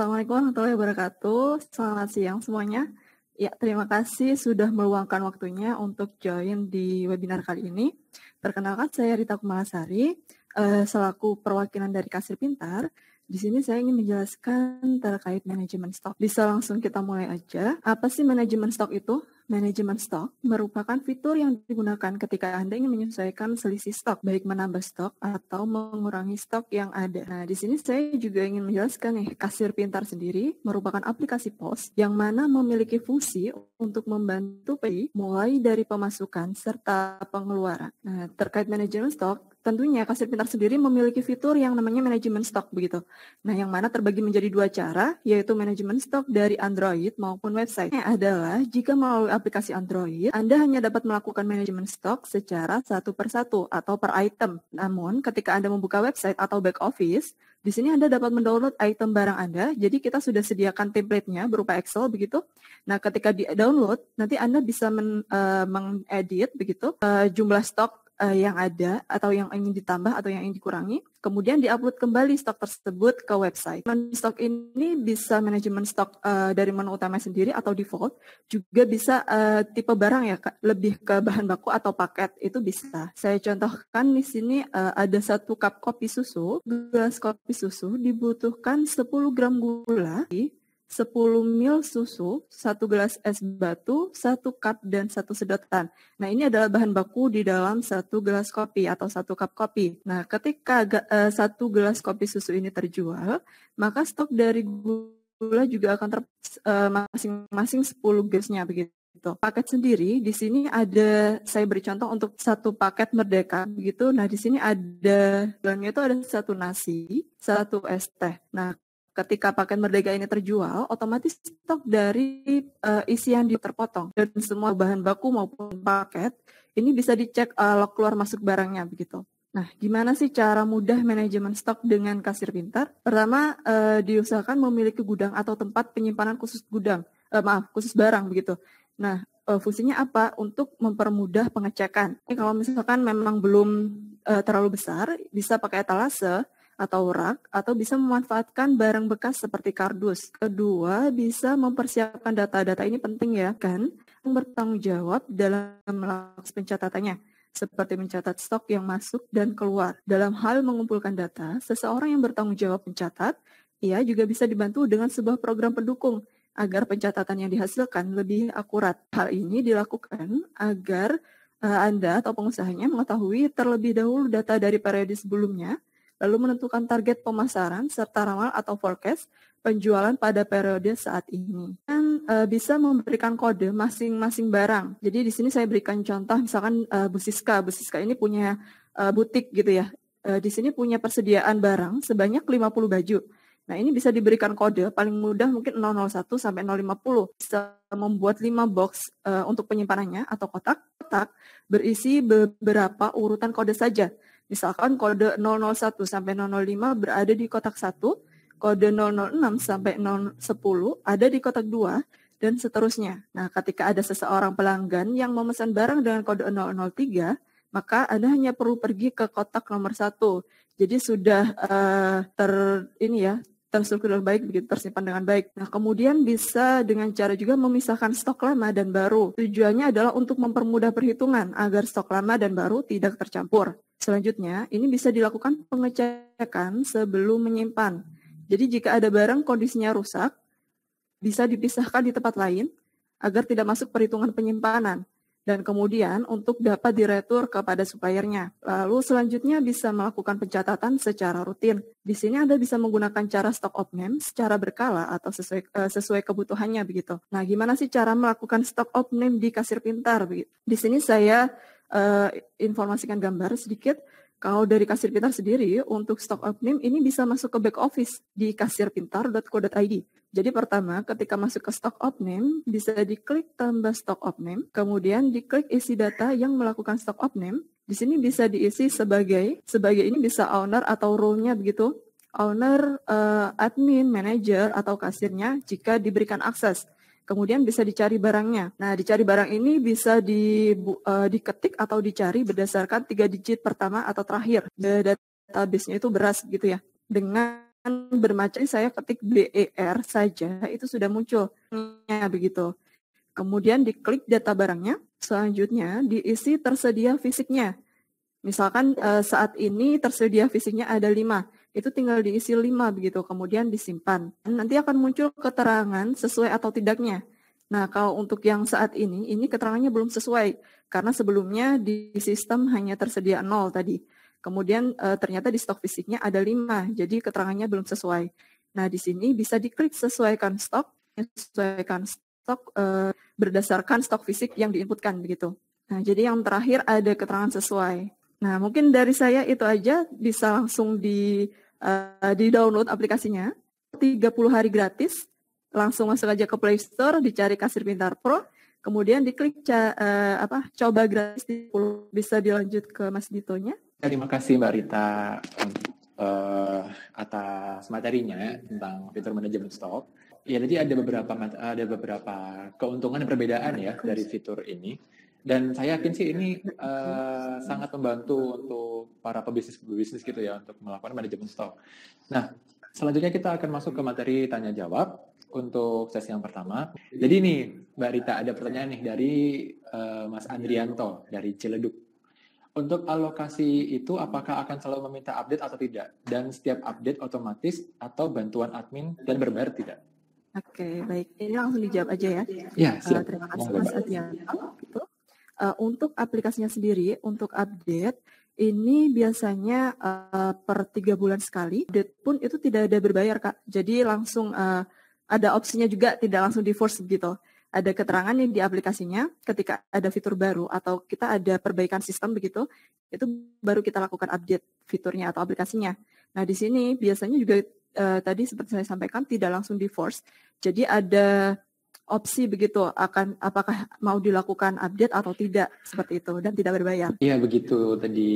Assalamualaikum warahmatullahi wabarakatuh. Selamat siang semuanya. Ya, terima kasih sudah meluangkan waktunya untuk join di webinar kali ini. Perkenalkan, saya Rita Kumalasari, selaku perwakilan dari Kasir Pintar. Di sini saya ingin menjelaskan terkait manajemen stok. Bisa langsung kita mulai aja. Apa sih manajemen stok itu? Manajemen stok merupakan fitur yang digunakan ketika Anda ingin menyesuaikan selisih stok, baik menambah stok atau mengurangi stok yang ada. Nah, di sini saya juga ingin menjelaskan nih, Kasir Pintar sendiri merupakan aplikasi POS yang mana memiliki fungsi untuk membantu PI mulai dari pemasukan serta pengeluaran. Nah, terkait manajemen stok, tentunya Kasir Pintar sendiri memiliki fitur yang namanya manajemen stok begitu. Nah, yang mana terbagi menjadi dua cara, yaitu manajemen stok dari Android maupun website. Yang adalah jika melalui aplikasi Android, Anda hanya dapat melakukan manajemen stok secara satu per satu atau per item. Namun, ketika Anda membuka website atau back office, di sini Anda dapat mendownload item barang Anda. Jadi kita sudah sediakan template-nya berupa Excel begitu. Nah, ketika di-download, nanti Anda bisa mengedit begitu jumlah stok yang ada atau yang ingin ditambah atau yang ingin dikurangi, kemudian diupload kembali stok tersebut ke website. Manajemen stok ini bisa manajemen stok dari menu utama sendiri atau default, juga bisa tipe barang ya, lebih ke bahan baku atau paket, itu bisa. Saya contohkan di sini ada 1 cup kopi susu, gelas kopi susu dibutuhkan 10 gram gula, 10 ml susu, 1 gelas es batu, 1 cup, dan 1 sedotan. Nah, ini adalah bahan baku di dalam 1 gelas kopi atau 1 cup kopi. Nah, ketika 1 gelas kopi susu ini terjual, maka stok dari gula juga akan masing-masing 10 gelasnya begitu. Paket sendiri di sini ada, saya beri contoh untuk 1 paket Merdeka begitu. Nah, di sini ada dalamnya itu ada 1 nasi, 1 es teh. Nah, ketika paket Merdeka ini terjual, otomatis stok dari isian terpotong dan semua bahan baku maupun paket ini bisa dicek log keluar masuk barangnya begitu. Nah, gimana sih cara mudah manajemen stok dengan Kasir Pintar? Pertama, diusahakan memiliki gudang atau tempat penyimpanan khusus khusus barang begitu. Nah, fungsinya apa? Untuk mempermudah pengecekan. Kalau misalkan memang belum terlalu besar, bisa pakai etalase atau rak, atau bisa memanfaatkan barang bekas seperti kardus. Kedua, bisa mempersiapkan data-data, ini penting ya, kan? Bertanggung jawab dalam melakukan pencatatannya, seperti mencatat stok yang masuk dan keluar. Dalam hal mengumpulkan data, seseorang yang bertanggung jawab mencatat, ia juga bisa dibantu dengan sebuah program pendukung agar pencatatan yang dihasilkan lebih akurat. Hal ini dilakukan agar Anda atau pengusahanya mengetahui terlebih dahulu data dari periode sebelumnya, lalu menentukan target pemasaran serta ramal atau forecast penjualan pada periode saat ini. Dan bisa memberikan kode masing-masing barang. Jadi di sini saya berikan contoh, misalkan Bu Siska ini punya butik gitu ya. Di sini punya persediaan barang sebanyak 50 baju. Nah, ini bisa diberikan kode, paling mudah mungkin 001 sampai 050. Bisa membuat 5 box untuk penyimpanannya atau kotak-kotak berisi beberapa urutan kode saja. Misalkan kode 001 sampai 005 berada di kotak 1, kode 006 sampai 010 ada di kotak 2, dan seterusnya. Nah, ketika ada seseorang pelanggan yang memesan barang dengan kode 003, maka Anda hanya perlu pergi ke kotak nomor 1. Jadi sudah terstruktur dengan baik, begitu tersimpan dengan baik. Nah, kemudian bisa dengan cara juga memisahkan stok lama dan baru. Tujuannya adalah untuk mempermudah perhitungan agar stok lama dan baru tidak tercampur. Selanjutnya, ini bisa dilakukan pengecekan sebelum menyimpan. Jadi jika ada barang kondisinya rusak, bisa dipisahkan di tempat lain agar tidak masuk perhitungan penyimpanan. Dan kemudian untuk dapat diretur kepada suppliernya. Lalu selanjutnya bisa melakukan pencatatan secara rutin. Di sini Anda bisa menggunakan cara stock of name secara berkala atau sesuai kebutuhannya begitu. Nah, gimana sih cara melakukan stock of name di Kasir Pintar begitu? Di sini saya informasikan gambar sedikit. Kalau dari Kasir Pintar sendiri, untuk stock of name ini bisa masuk ke back office di kasirpintar.co.id. Jadi pertama, ketika masuk ke stock of name, bisa diklik tambah stock of name, kemudian diklik isi data yang melakukan stock of name. Di sini bisa diisi sebagai ini bisa owner atau role-nya begitu. Owner, admin, manager, atau kasirnya jika diberikan akses. Kemudian bisa dicari barangnya. Nah, dicari barang ini bisa diketik atau dicari berdasarkan 3 digit pertama atau terakhir. Database-nya itu beras gitu ya. Dengan bermacam saya ketik BER saja itu sudah muncul begitu. Kemudian diklik data barangnya, selanjutnya diisi tersedia fisiknya. Misalkan saat ini tersedia fisiknya ada 5, itu tinggal diisi 5 begitu, kemudian disimpan. Nanti akan muncul keterangan sesuai atau tidaknya. Nah, kalau untuk yang saat ini keterangannya belum sesuai, karena sebelumnya di sistem hanya tersedia 0 tadi. Kemudian ternyata di stok fisiknya ada 5, jadi keterangannya belum sesuai. Nah, di sini bisa diklik sesuaikan stok berdasarkan stok fisik yang diinputkan begitu. Nah, jadi yang terakhir ada keterangan sesuai. Nah, mungkin dari saya itu aja, bisa langsung di-download aplikasinya. 30 hari gratis, langsung masuk aja ke Play Store, dicari Kasir Pintar Pro, kemudian diklik coba gratis, bisa dilanjut ke Mas Ditonya. Terima kasih Mbak Rita atas materinya tentang fitur manajemen stok. Ya, tadi ada beberapa keuntungan dan perbedaan ya dari fitur ini. Dan saya yakin sih ini sangat membantu untuk para pebisnis gitu ya untuk melakukan manajemen stok. Nah, selanjutnya kita akan masuk ke materi tanya jawab untuk sesi yang pertama. Jadi nih Mbak Rita, ada pertanyaan nih dari Mas Andrianto dari Ciledug. Untuk alokasi itu apakah akan selalu meminta update atau tidak? Dan setiap update otomatis atau bantuan admin dan berbayar tidak? Oke, baik. Ini langsung dijawab aja ya. Ya, siap. Terima kasih Mas Adrianto. Untuk aplikasinya sendiri, untuk update, ini biasanya per 3 bulan sekali. Update pun itu tidak ada berbayar, Kak. Jadi langsung ada opsinya juga, tidak langsung di-force gitu. Ada keterangan di aplikasinya ketika ada fitur baru atau kita ada perbaikan sistem begitu, itu baru kita lakukan update fiturnya atau aplikasinya. Nah, di sini biasanya juga tadi seperti saya sampaikan tidak langsung di-force. Jadi ada opsi begitu, apakah mau dilakukan update atau tidak, seperti itu, dan tidak berbayar. Iya, begitu tadi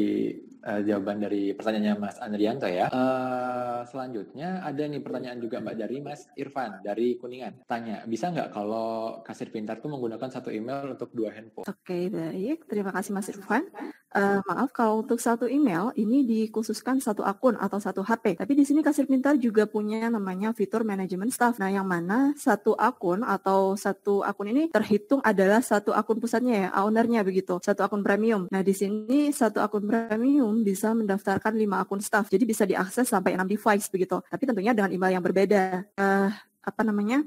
jawaban dari pertanyaannya Mas Andrianto ya. Selanjutnya ada nih pertanyaan juga Mbak dari Mas Irfan dari Kuningan. Tanya, bisa nggak kalau Kasir Pintar itu menggunakan satu email untuk 2 handphone? Oke, baik. Terima kasih Mas Irfan. Maaf, kalau untuk satu email ini dikhususkan satu akun atau satu HP. Tapi di sini Kasir Pintar juga punya namanya fitur manajemen staff. Nah, yang mana satu akun atau satu akun ini terhitung adalah satu akun pusatnya ya, ownernya begitu. Satu akun premium. Nah, di sini satu akun premium bisa mendaftarkan 5 akun staff. Jadi bisa diakses sampai 6 device begitu. Tapi tentunya dengan email yang berbeda.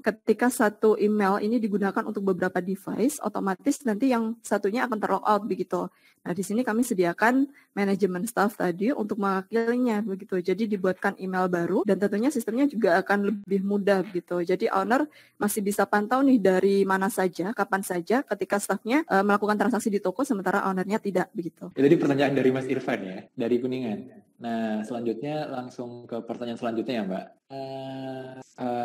Ketika satu email ini digunakan untuk beberapa device, otomatis nanti yang satunya akan terlog out begitu. Nah, di sini kami sediakan manajemen staff tadi untuk mewakilinya begitu. Jadi dibuatkan email baru dan tentunya sistemnya juga akan lebih mudah begitu. Jadi owner masih bisa pantau nih dari mana saja, kapan saja ketika staffnya melakukan transaksi di toko sementara ownernya tidak begitu. Jadi pertanyaan dari Mas Irfan ya, dari Kuningan. Nah, selanjutnya langsung ke pertanyaan selanjutnya ya Mbak.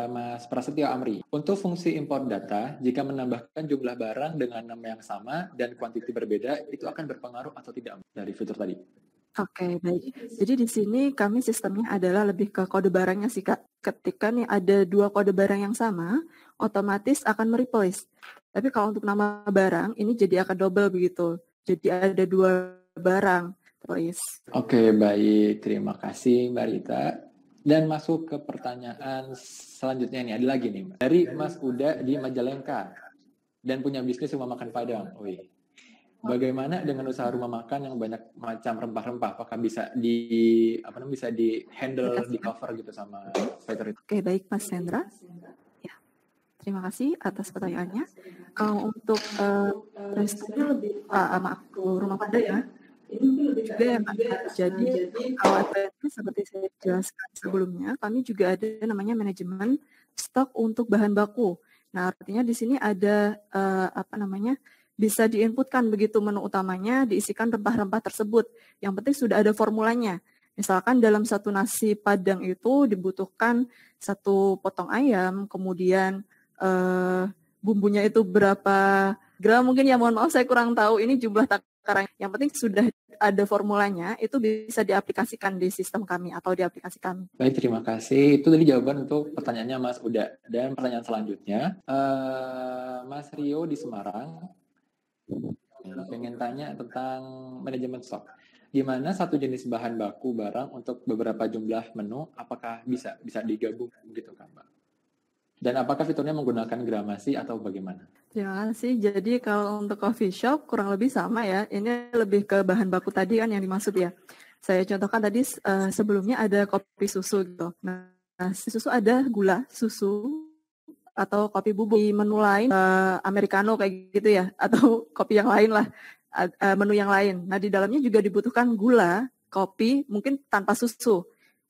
Mas Prasetyo Amri. Untuk fungsi import data, jika menambahkan jumlah barang dengan nama yang sama dan kuantiti berbeda, itu akan berpengaruh atau tidak dari fitur tadi? Oke, baik. Jadi di sini kami sistemnya adalah lebih ke kode barangnya sih, Kak. Ketika nih ada 2 kode barang yang sama, otomatis akan mereplace. Tapi kalau untuk nama barang, ini jadi akan double begitu. Jadi ada 2 barang, please. Oke, baik. Terima kasih, Mbak Rita. Dan masuk ke pertanyaan selanjutnya nih, ada lagi nih, dari Mas Uda di Majalengka dan punya bisnis rumah makan Padang. Wih. Bagaimana dengan usaha rumah makan yang banyak macam rempah-rempah? Apakah bisa di handle, di cover gitu sama fitur itu? Oke, baik Mas Hendra. Ya. Terima kasih atas pertanyaannya. Kalau untuk restorannya lebih rumah Padang ya. Ini juga yang jadi kalau FPT seperti saya jelaskan sebelumnya, kami juga ada namanya manajemen stok untuk bahan baku. Nah, artinya di sini ada bisa diinputkan begitu menu utamanya, diisikan rempah-rempah tersebut. Yang penting sudah ada formulanya. Misalkan dalam satu nasi Padang itu dibutuhkan 1 potong ayam, kemudian bumbunya itu berapa gram, mungkin ya mohon maaf saya kurang tahu ini jumlah takaran. Yang penting sudah ada formulanya, itu bisa diaplikasikan di sistem kami atau di aplikasi kami. Baik, terima kasih. Itu tadi jawaban untuk pertanyaannya Mas Uda. Dan pertanyaan selanjutnya, Mas Rio di Semarang pengen tanya tentang manajemen stok. gimana satu jenis bahan baku barang untuk beberapa jumlah menu, apakah bisa digabung gitu kan Mbak? Dan apakah fiturnya menggunakan gramasi atau bagaimana? Terima kasih. Jadi kalau untuk coffee shop kurang lebih sama ya. Ini lebih ke bahan baku tadi kan yang dimaksud ya. Saya contohkan tadi sebelumnya ada kopi susu gitu. Nah, si susu ada gula susu atau kopi bubuk. Di menu lain americano kayak gitu ya, atau kopi yang lain lah, menu yang lain. Nah, di dalamnya juga dibutuhkan gula, kopi, mungkin tanpa susu.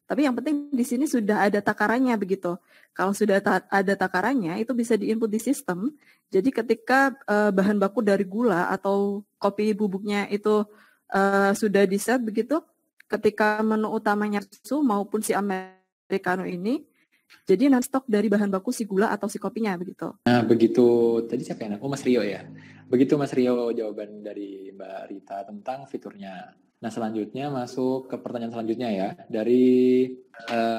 Tapi yang penting di sini sudah ada takarannya begitu. Kalau sudah ada takarannya, itu bisa diinput di sistem. Jadi ketika bahan baku dari gula atau kopi bubuknya itu sudah di-set begitu, ketika menu utamanya susu maupun si americano ini, jadi nanti stok dari bahan baku si gula atau si kopinya begitu. Nah, begitu tadi siapa yang Mas Rio ya. Begitu Mas Rio jawaban dari Mbak Rita tentang fiturnya. Nah, selanjutnya masuk ke pertanyaan selanjutnya ya, dari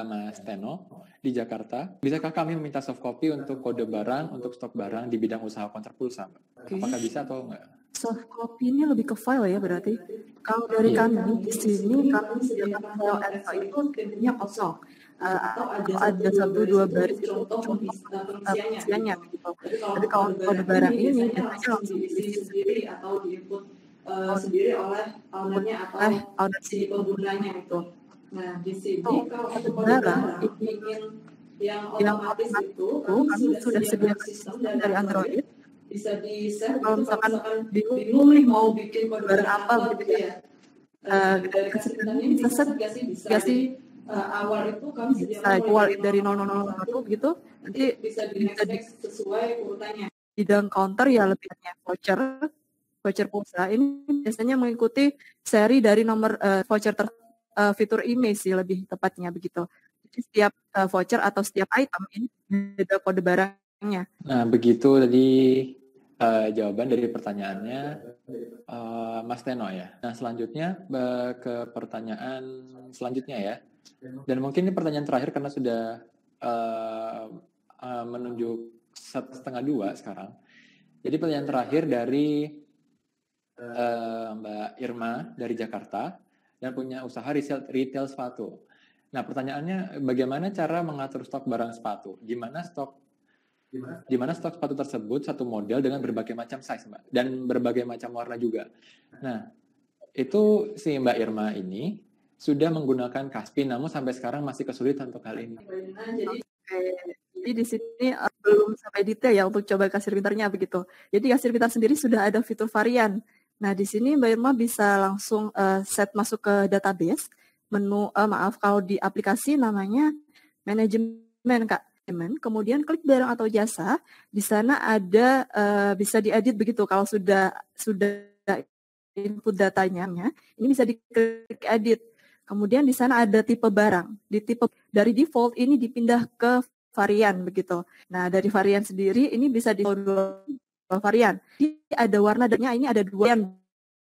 Mas Teno di Jakarta. Bisakah kami meminta soft copy untuk kode barang, untuk stok barang di bidang usaha konter pulsa? Okay. Apakah bisa atau enggak? Soft copy ini lebih ke file ya berarti. Kalau dari kami di sini kami sediakan file Excel itu timnya kosong. Atau ada 1-2 baris untuk pengisiannya gitu. Tapi kalau kode barang ini biasanya langsung diisi sendiri atau diinput sendiri oleh ownernya atau si penggunanya itu. Nah, di sini kalau untuk kode barang ingin yang otomatis itu kami sudah sediakan sistem dari Android. Bisa di-share kalau misalkan bingung nih mau bikin kode barang apa gitu ya. Dari kesempatannya bisa set gak sih awal itu kami sediakan awal dari 0001 gitu. Nanti bisa di sesuai urutannya. Bidang counter ya lebih banyak voucher pulsa ini biasanya mengikuti seri dari nomor voucher fitur image sih lebih tepatnya begitu. Jadi setiap voucher atau setiap item ini beda kode barangnya. Nah, begitu tadi jawaban dari pertanyaannya Mas Teno ya. Nah, selanjutnya ke pertanyaan selanjutnya ya. Dan mungkin ini pertanyaan terakhir karena sudah menunjuk 1:30 sekarang. Jadi pertanyaan terakhir dari Mbak Irma dari Jakarta dan punya usaha retail sepatu. Nah, pertanyaannya bagaimana cara mengatur stok barang sepatu? Gimana stok sepatu tersebut satu model dengan berbagai macam size, Mbak, dan berbagai macam warna juga. Nah, itu si Mbak Irma ini sudah menggunakan Kaspi, namun sampai sekarang masih kesulitan untuk hal ini. Jadi di sini belum sampai detail ya untuk coba Kasir Pintarnya begitu. Jadi Kasir Pintar sendiri sudah ada fitur varian. Nah, di sini Mbak Irma bisa langsung set masuk ke database, menu kalau di aplikasi namanya manajemen Kak. Kemudian klik barang atau jasa, di sana ada bisa diedit begitu. Kalau sudah input datanya, ini bisa diklik edit. Kemudian di sana ada tipe barang. Di tipe dari default ini dipindah ke varian begitu. Nah, dari varian sendiri ini bisa di varian. Jadi ada warna dannya ini ada 2 varian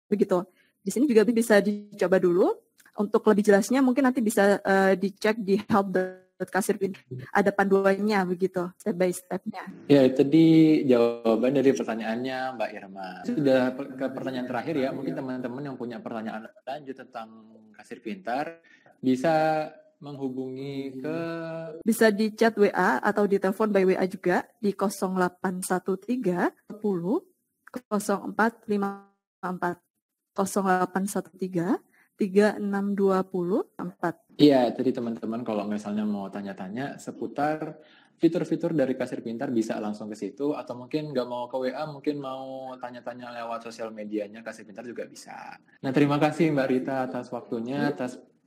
begitu. Di sini juga bisa dicoba dulu. Untuk lebih jelasnya mungkin nanti bisa dicek di help.kasir Pintar. Ada panduannya begitu, step by step-nya. Ya, itu tadi jawaban dari pertanyaannya Mbak Irma. Sudah ke pertanyaan terakhir ya, mungkin teman-teman yang punya pertanyaan lanjut tentang Kasir Pintar bisa menghubungi ke... Bisa di chat WA atau di telepon by WA juga di 0813 10 0454 0813 3624. Iya, jadi teman-teman kalau misalnya mau tanya-tanya seputar fitur-fitur dari Kasir Pintar bisa langsung ke situ, atau mungkin nggak mau ke WA, mungkin mau tanya-tanya lewat sosial medianya Kasir Pintar juga bisa. Nah, terima kasih Mbak Rita atas waktunya,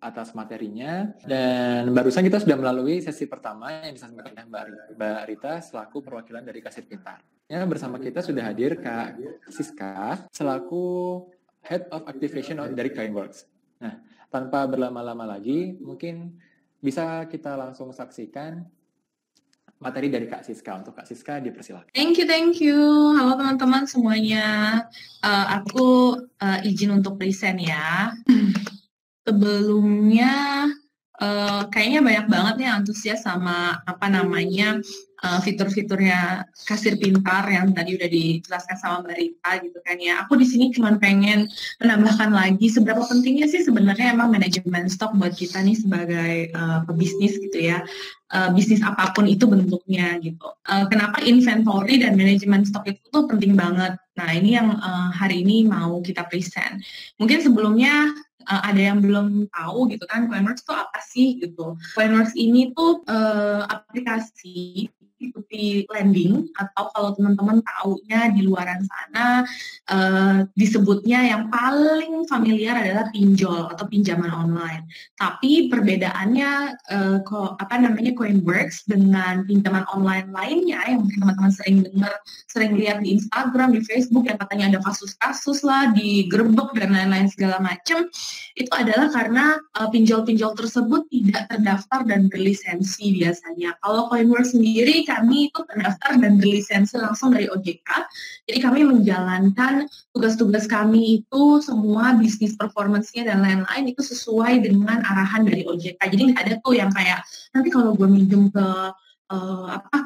atas materinya, dan barusan kita sudah melalui sesi pertama yang disampaikan oleh Mbak Rita selaku perwakilan dari Kasir Pintar. Ya, bersama kita sudah hadir Kak Siska selaku Head of Activation dari Kainworks. Nah, tanpa berlama-lama lagi, mungkin bisa kita langsung saksikan materi dari Kak Siska. Untuk Kak Siska, dipersilakan. Thank you. Halo teman-teman semuanya. Aku izin untuk present ya. Sebelumnya, kayaknya banyak banget nih antusias sama fitur-fiturnya kasir pintar yang tadi udah dijelaskan sama Mbak Rita gitu kan ya. Aku di sini cuma pengen menambahkan lagi seberapa pentingnya sih sebenarnya emang manajemen stok buat kita nih sebagai pebisnis gitu ya. Bisnis apapun itu bentuknya gitu. Kenapa inventory dan manajemen stok itu tuh penting banget. Nah ini yang hari ini mau kita present. Mungkin sebelumnya ada yang belum tahu gitu kan, Coinworks itu apa sih gitu. Coinworks ini tuh aplikasi ikuti lending, atau kalau teman-teman taunya di luaran sana disebutnya yang paling familiar adalah pinjol atau pinjaman online. Tapi perbedaannya Coinworks dengan pinjaman online lainnya yang mungkin teman-teman sering dengar, sering lihat di Instagram, di Facebook yang katanya ada kasus-kasus lah, digerebek dan lain-lain segala macam, itu adalah karena pinjol-pinjol tersebut tidak terdaftar dan berlisensi biasanya. Kalau Coinworks sendiri, kami itu terdaftar dan berlisensi langsung dari OJK. Jadi kami menjalankan tugas-tugas kami itu semua bisnis performance-nya dan lain-lain itu sesuai dengan arahan dari OJK. Jadi nggak ada tuh yang kayak nanti kalau gue minjem ke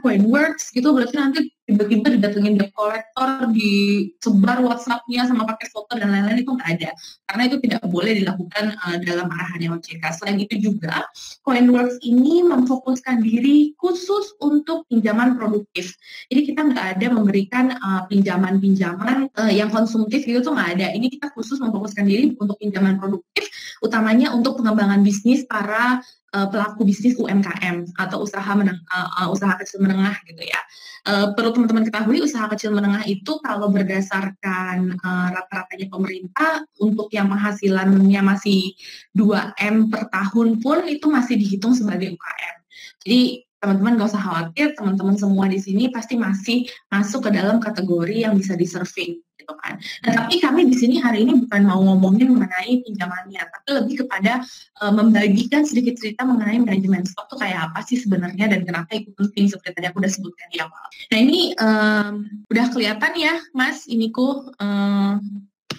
Coinworks gitu berarti nanti tiba-tiba didatengin debt collector, disebar WhatsApp-nya sama pakai foto dan lain-lain, itu nggak ada. Karena itu tidak boleh dilakukan dalam arahannya OJK. Selain itu juga, Coinworks ini memfokuskan diri khusus untuk pinjaman produktif. Jadi kita nggak ada memberikan pinjaman-pinjaman yang konsumtif gitu tuh nggak ada. Ini kita khusus memfokuskan diri untuk pinjaman produktif, utamanya untuk pengembangan bisnis para pelaku bisnis UMKM atau usaha kecil menengah gitu ya. Perlu teman-teman ketahui, usaha kecil menengah itu kalau berdasarkan rata-ratanya pemerintah, untuk yang penghasilannya masih 2M per tahun pun itu masih dihitung sebagai UKM. Jadi teman-teman nggak usah khawatir, teman-teman semua di sini pasti masih masuk ke dalam kategori yang bisa di-survey gitu kan. Nah, tapi kami di sini hari ini bukan mau ngomongin mengenai pinjamannya, tapi lebih kepada membagikan sedikit cerita mengenai manajemen stok itu kayak apa sih sebenarnya dan kenapa itu penting seperti tadi aku udah sebutkan di awal. Nah ini udah kelihatan ya Mas, ini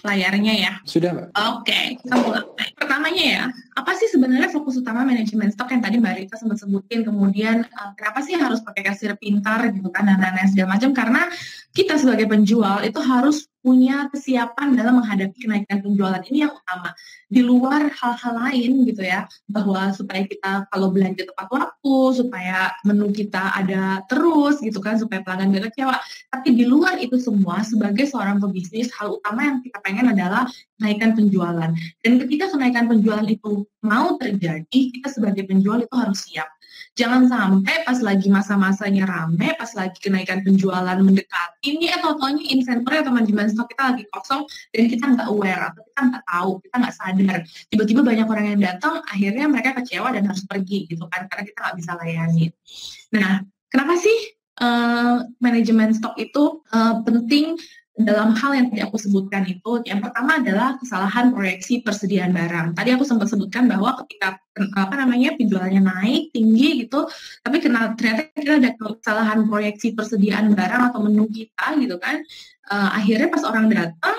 layarnya ya. Sudah, Mbak. Oke, kita mulai. Pertamanya ya, apa sih sebenarnya fokus utama manajemen stok yang tadi Mbak Rita sempat sebutin, kemudian kenapa sih harus pakai kasir pintar gitu kan, dan lain-lain segala macam, karena kita sebagai penjual itu harus punya kesiapan dalam menghadapi kenaikan penjualan ini yang utama. Di luar hal-hal lain gitu ya, bahwa supaya kita kalau belanja tepat waktu, supaya menu kita ada terus gitu kan, supaya pelanggan gak kecewa. Tapi di luar itu semua, sebagai seorang pebisnis, hal utama yang kita pengen adalah kenaikan penjualan. Dan ketika kenaikan penjualan itu mau terjadi, kita sebagai penjual itu harus siap. Jangan sampai pas lagi masa-masanya rame, pas lagi kenaikan penjualan mendekati, ini atau-ataunya inventory atau manajemen stok kita lagi kosong dan kita nggak aware, atau kita nggak tahu, kita nggak sadar. Tiba-tiba banyak orang yang datang, akhirnya mereka kecewa dan harus pergi gitu kan, karena kita nggak bisa layani. Nah, kenapa sih manajemen stok itu penting? Dalam hal yang tadi aku sebutkan itu, yang pertama adalah kesalahan proyeksi persediaan barang. Tadi aku sempat sebutkan bahwa ketika penjualannya naik tinggi gitu, tapi ternyata kita ada kesalahan proyeksi persediaan barang atau menu kita gitu kan, akhirnya pas orang datang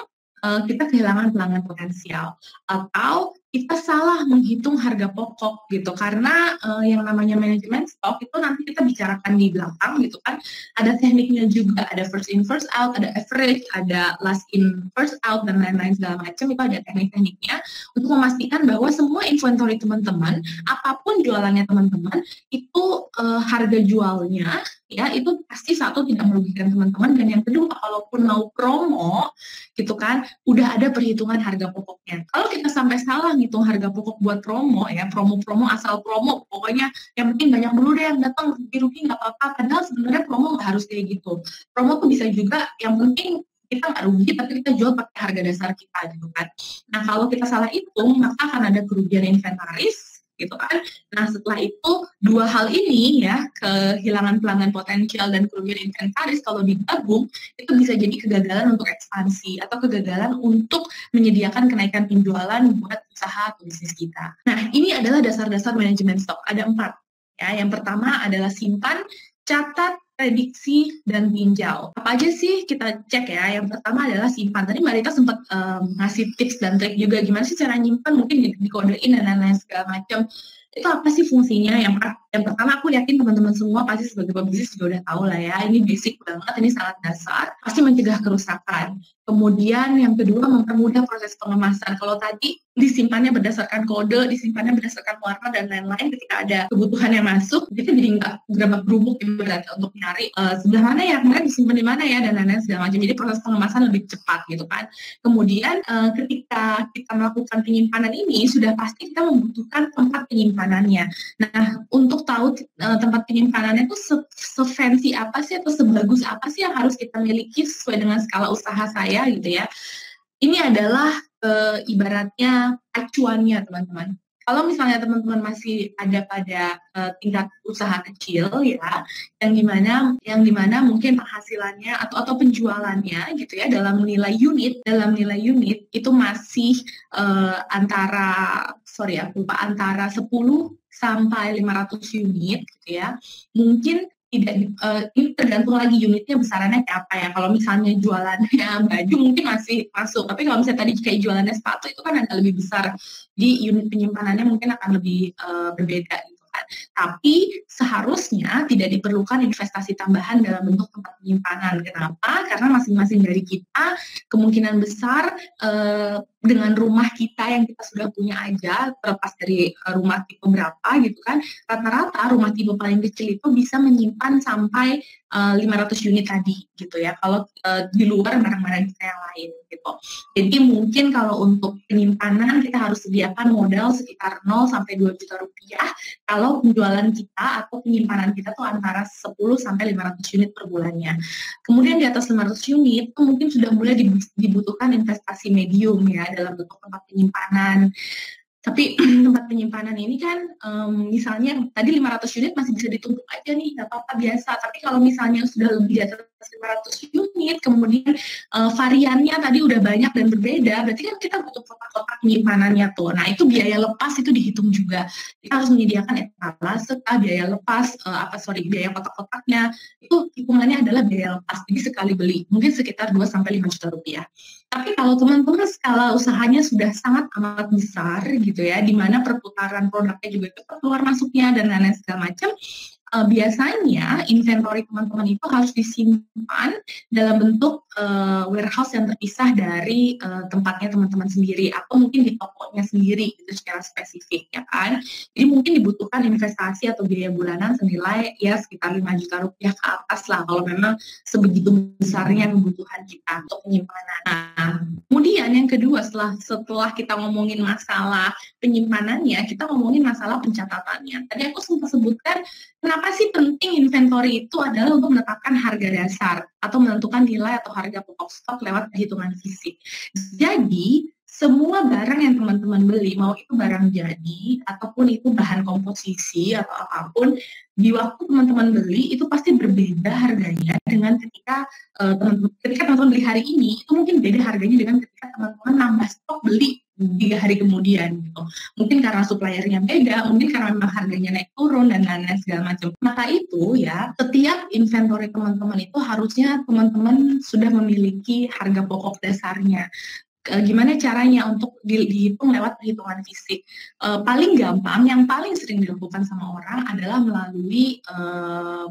kita kehilangan pelanggan potensial, atau kita salah menghitung harga pokok gitu, karena yang namanya manajemen stok itu nanti kita bicarakan di belakang gitu kan, ada tekniknya juga, ada first in first out, ada average, ada last in first out dan lain-lain segala macam, itu ada teknik-tekniknya untuk memastikan bahwa semua inventory teman-teman, apapun jualannya teman-teman, itu harga jualnya ya itu pasti satu tidak merugikan teman-teman, dan yang kedua kalaupun mau promo gitu kan, udah ada perhitungan harga pokoknya. Kalau kita sampai salah ngitung harga pokok buat promo ya, promo-promo asal promo, pokoknya yang penting banyak dulu deh yang datang, rugi-rugi nggak apa-apa, padahal sebenarnya promo nggak harus kayak gitu. Promo tuh bisa juga yang penting kita nggak rugi tapi kita jual pakai harga dasar kita gitu kan. Nah kalau kita salah hitung maka akan ada kerugian inventaris gitu kan. Nah setelah itu dua hal ini ya, kehilangan pelanggan potensial dan kerugian inventaris, kalau digabung itu bisa jadi kegagalan untuk ekspansi atau kegagalan untuk menyediakan kenaikan penjualan buat usaha atau bisnis kita. Nah ini adalah dasar-dasar manajemen stok, ada 4 ya. Yang pertama adalah simpan, catat, prediksi, dan tinjau. Apa aja sih kita cek ya? Yang pertama adalah simpan. Tadi Mbak Rita sempat ngasih tips dan trik juga, gimana sih cara nyimpan, mungkin dikodein dan lain-lain segala macam. Itu apa sih fungsinya? Yang pertama aku yakin teman-teman semua pasti sebagai pebisnis juga udah tahu lah ya, ini basic banget, ini sangat dasar, pasti mencegah kerusakan. Kemudian yang kedua mempermudah proses pengemasan. Kalau tadi disimpannya berdasarkan kode, disimpannya berdasarkan warna dan lain-lain, ketika ada kebutuhan yang masuk, kita jadi nggak gerabak gerubuk ibaratnya untuk nyari sebelah mana ya, kemarin disimpan di mana ya, dan lain-lain segala macam. Jadi proses pengemasan lebih cepat gitu kan. Kemudian ketika kita melakukan penyimpanan ini, sudah pasti kita membutuhkan tempat penyimpanannya. Nah, untuk tahu tempat penyimpanannya itu sefancy apa sih atau sebagus apa sih yang harus kita miliki sesuai dengan skala usaha saya gitu ya. Ini adalah ibaratnya acuannya teman-teman. Kalau misalnya teman-teman masih ada pada tingkat usaha kecil ya, yang dimana mungkin penghasilannya atau penjualannya gitu ya dalam nilai unit itu masih antara 10 sampai 500 unit gitu ya. Mungkin tidak ini tergantung lagi unitnya besarannya kayak apa ya. Kalau misalnya jualannya baju mungkin masih masuk, tapi kalau misalnya tadi kayak jualannya sepatu itu kan agak lebih besar, jadi unit penyimpanannya mungkin akan lebih berbeda gitu kan. Tapi seharusnya tidak diperlukan investasi tambahan dalam bentuk tempat penyimpanan. Kenapa? Karena masing-masing dari kita kemungkinan besar dengan rumah kita yang kita sudah punya aja, terlepas dari rumah tipe berapa gitu kan, rata-rata rumah tipe paling kecil itu bisa menyimpan sampai 500 unit tadi gitu ya, kalau di luar barang-barang kita yang lain gitu. Jadi mungkin kalau untuk penyimpanan kita harus sediakan modal sekitar 0 sampai 2 juta rupiah kalau penjualan kita atau penyimpanan kita tuh antara 10 sampai 500 unit per bulannya. Kemudian di atas 500 unit itu mungkin sudah mulai dibutuhkan investasi medium ya dalam bentuk tempat penyimpanan. Tapi tempat penyimpanan ini kan misalnya tadi 500 unit masih bisa ditumpuk aja nih, nggak apa-apa biasa. Tapi kalau misalnya sudah lebih di atas 500 unit, kemudian variannya tadi udah banyak dan berbeda, berarti kan kita butuh kotak-kotak penyimpanannya tuh. Nah itu biaya lepas itu dihitung juga. Kita harus menyediakan etalase, biaya lepas, biaya kotak-kotaknya, itu hitungannya adalah biaya lepas. Jadi sekali beli, mungkin sekitar 2-5 juta rupiah. Tapi kalau teman-teman skala usahanya sudah sangat amat besar gitu ya, di mana perputaran produknya juga cepat keluar masuknya dan lain-lain segala macam, biasanya inventory teman-teman itu harus disimpan dalam bentuk warehouse yang terpisah dari tempatnya teman-teman sendiri atau mungkin di tokonya sendiri itu secara spesifik ya kan. Jadi mungkin dibutuhkan investasi atau biaya bulanan senilai ya sekitar 5 juta rupiah ke atas lah kalau memang sebegitu besarnya kebutuhan kita untuk penyimpanan. Nah, kemudian yang kedua setelah kita ngomongin masalah penyimpanannya, kita ngomongin masalah pencatatannya. Tadi aku sempat sebutkan kenapa sih penting inventory itu adalah untuk menetapkan harga dasar atau menentukan nilai atau harga pokok stok lewat perhitungan fisik. Jadi semua barang yang teman-teman beli, mau itu barang jadi ataupun itu bahan komposisi atau apapun, di waktu teman-teman beli itu pasti berbeda harganya dengan ketika teman-teman beli hari ini, itu mungkin beda harganya dengan ketika teman-teman nambah stok beli 3 hari kemudian gitu. Mungkin karena suppliernya beda, mungkin karena memang harganya naik turun dan lain-lain segala macam. Maka itu ya, setiap inventory teman-teman itu harusnya teman-teman sudah memiliki harga pokok dasarnya. Gimana caranya untuk dihitung lewat perhitungan fisik? Paling gampang, yang paling sering dilakukan sama orang adalah melalui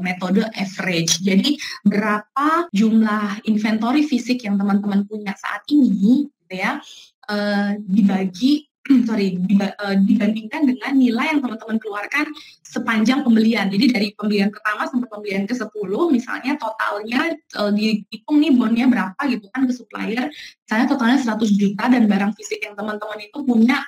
metode average. Jadi berapa jumlah inventory fisik yang teman-teman punya saat ini, gitu ya, dibandingkan dengan nilai yang teman-teman keluarkan sepanjang pembelian. Jadi dari pembelian pertama sampai pembelian ke-10 misalnya totalnya dihitung nih bondnya berapa gitu kan ke supplier, misalnya totalnya 100 juta dan barang fisik yang teman-teman itu punya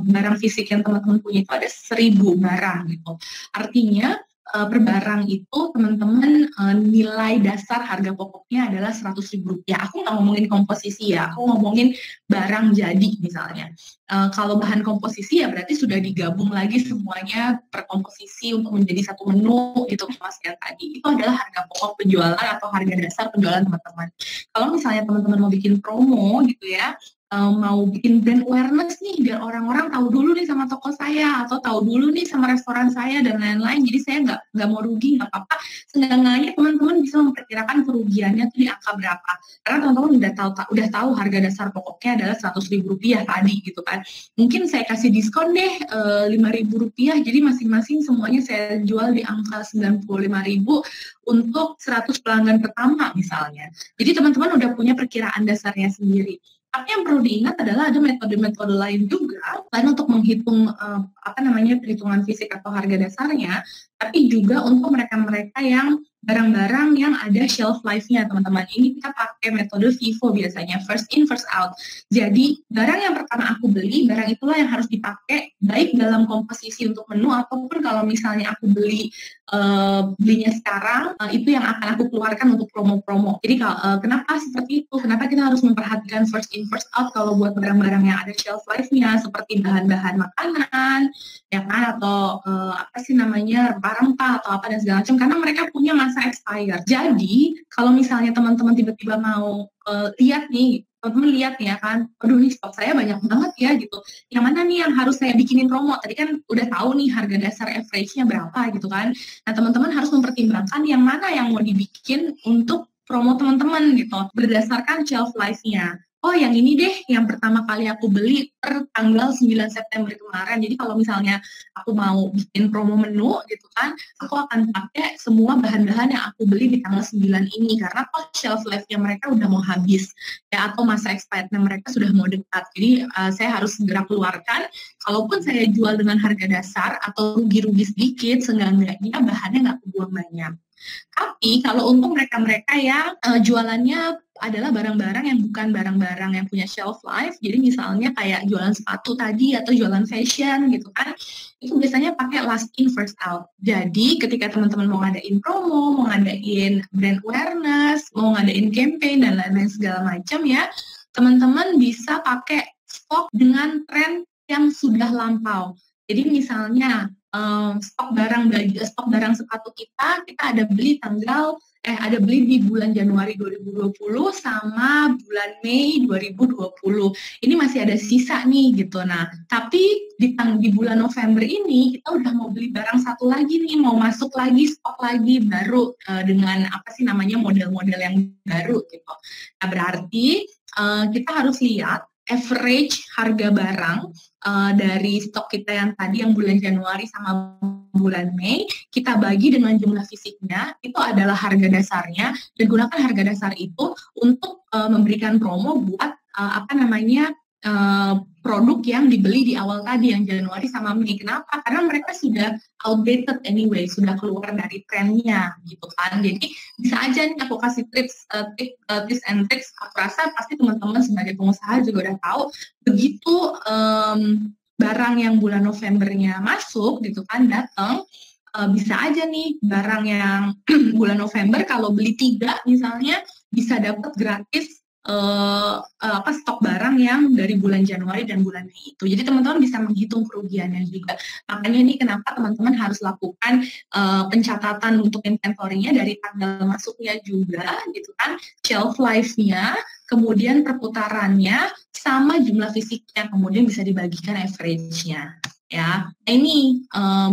barang fisik yang teman-teman punya itu ada 1000 barang gitu. Artinya per barang itu teman-teman nilai dasar harga pokoknya adalah 100.000 rupiah. Aku nggak ngomongin komposisi ya, aku ngomongin barang jadi misalnya. Kalau bahan komposisi ya berarti sudah digabung lagi semuanya per komposisi untuk menjadi satu menu gitu mas yang tadi. Itu adalah harga pokok penjualan atau harga dasar penjualan teman-teman. Kalau misalnya teman-teman mau bikin promo gitu ya, mau bikin brand awareness nih biar orang-orang tahu dulu nih sama toko saya atau tahu dulu nih sama restoran saya dan lain-lain. Jadi saya nggak mau rugi, nggak apa-apa. Seenggaknya teman-teman bisa memperkirakan kerugiannya tuh di angka berapa. Karena teman-teman udah tahu harga dasar pokoknya adalah Rp100.000 tadi gitu kan. Mungkin saya kasih diskon deh Rp5.000. Jadi masing-masing semuanya saya jual di angka Rp95.000 untuk 100 pelanggan pertama misalnya. Jadi teman-teman udah punya perkiraan dasarnya sendiri. Tapi yang perlu diingat adalah ada metode-metode lain juga selain untuk menghitung perhitungan fisik atau harga dasarnya, tapi juga untuk mereka-mereka yang barang-barang yang ada shelf life-nya, teman-teman. Ini kita pakai metode FIFO biasanya, first in, first out. Jadi, barang yang pertama aku beli, barang itulah yang harus dipakai, baik dalam komposisi untuk menu, ataupun kalau misalnya aku belinya sekarang, itu yang akan aku keluarkan untuk promo-promo. Jadi, kenapa seperti itu? Kenapa kita harus memperhatikan first in, first out kalau buat barang-barang yang ada shelf life-nya, seperti bahan-bahan makanan, ya kan, atau rempah-rempah, atau apa dan segala macam, karena mereka punya masa expire. Jadi, kalau misalnya teman-teman tiba-tiba mau lihat nih, teman-teman lihat ya kan, aduh nih stok saya banyak banget ya gitu. Yang mana nih yang harus saya bikinin promo? Tadi kan udah tahu nih harga dasar average-nya berapa gitu kan. Nah, teman-teman harus mempertimbangkan yang mana yang mau dibikin untuk promo teman-teman gitu, berdasarkan shelf life-nya. Oh, yang ini deh, yang pertama kali aku beli per tanggal 9 September kemarin. Jadi kalau misalnya aku mau bikin promo menu gitu kan, aku akan pakai semua bahan-bahan yang aku beli di tanggal 9 ini. Karena shelf life-nya mereka udah mau habis, ya, atau masa expired-nya mereka sudah mau dekat. Jadi saya harus segera keluarkan. Kalaupun saya jual dengan harga dasar atau rugi-rugi sedikit, seenggaknya bahannya nggak kebuang banyak. Tapi kalau untuk mereka-mereka yang jualannya adalah barang-barang yang bukan barang-barang yang punya shelf life, jadi misalnya kayak jualan sepatu tadi atau jualan fashion gitu kan, itu biasanya pakai last in first out. Jadi ketika teman-teman mau ngadain promo, mau ngadain brand awareness, mau ngadain campaign dan lain-lain segala macam ya, teman-teman bisa pakai stok dengan tren yang sudah lampau. Jadi misalnya stok barang sepatu kita ada beli di bulan Januari 2020 sama bulan Mei 2020. Ini masih ada sisa nih gitu. Nah, tapi di bulan November ini kita udah mau beli barang satu lagi nih, mau masuk lagi stok lagi baru dengan model-model yang baru gitu. Nah, berarti kita harus lihat average harga barang dari stok kita yang tadi yang bulan Januari sama bulan Mei, kita bagi dengan jumlah fisiknya, itu adalah harga dasarnya, dan gunakan harga dasar itu untuk memberikan promo buat produk yang dibeli di awal tadi yang Januari sama Mei. Kenapa? Karena mereka sudah outdated anyway, sudah keluar dari trennya gitu kan. Jadi bisa aja nih aku kasih tips and tricks. Aku rasa pasti teman-teman sebagai pengusaha juga udah tahu, begitu barang yang bulan Novembernya masuk gitu kan, datang, bisa aja nih barang yang bulan November kalau beli 3 misalnya bisa dapat gratis stok barang yang dari bulan Januari dan bulan Mei itu. Jadi teman-teman bisa menghitung kerugiannya juga. Makanya ini kenapa teman-teman harus lakukan pencatatan untuk inventory-nya dari tanggal masuknya juga gitu kan, shelf life-nya, kemudian perputarannya, sama jumlah fisiknya, kemudian bisa dibagikan average-nya. Ya, nah ini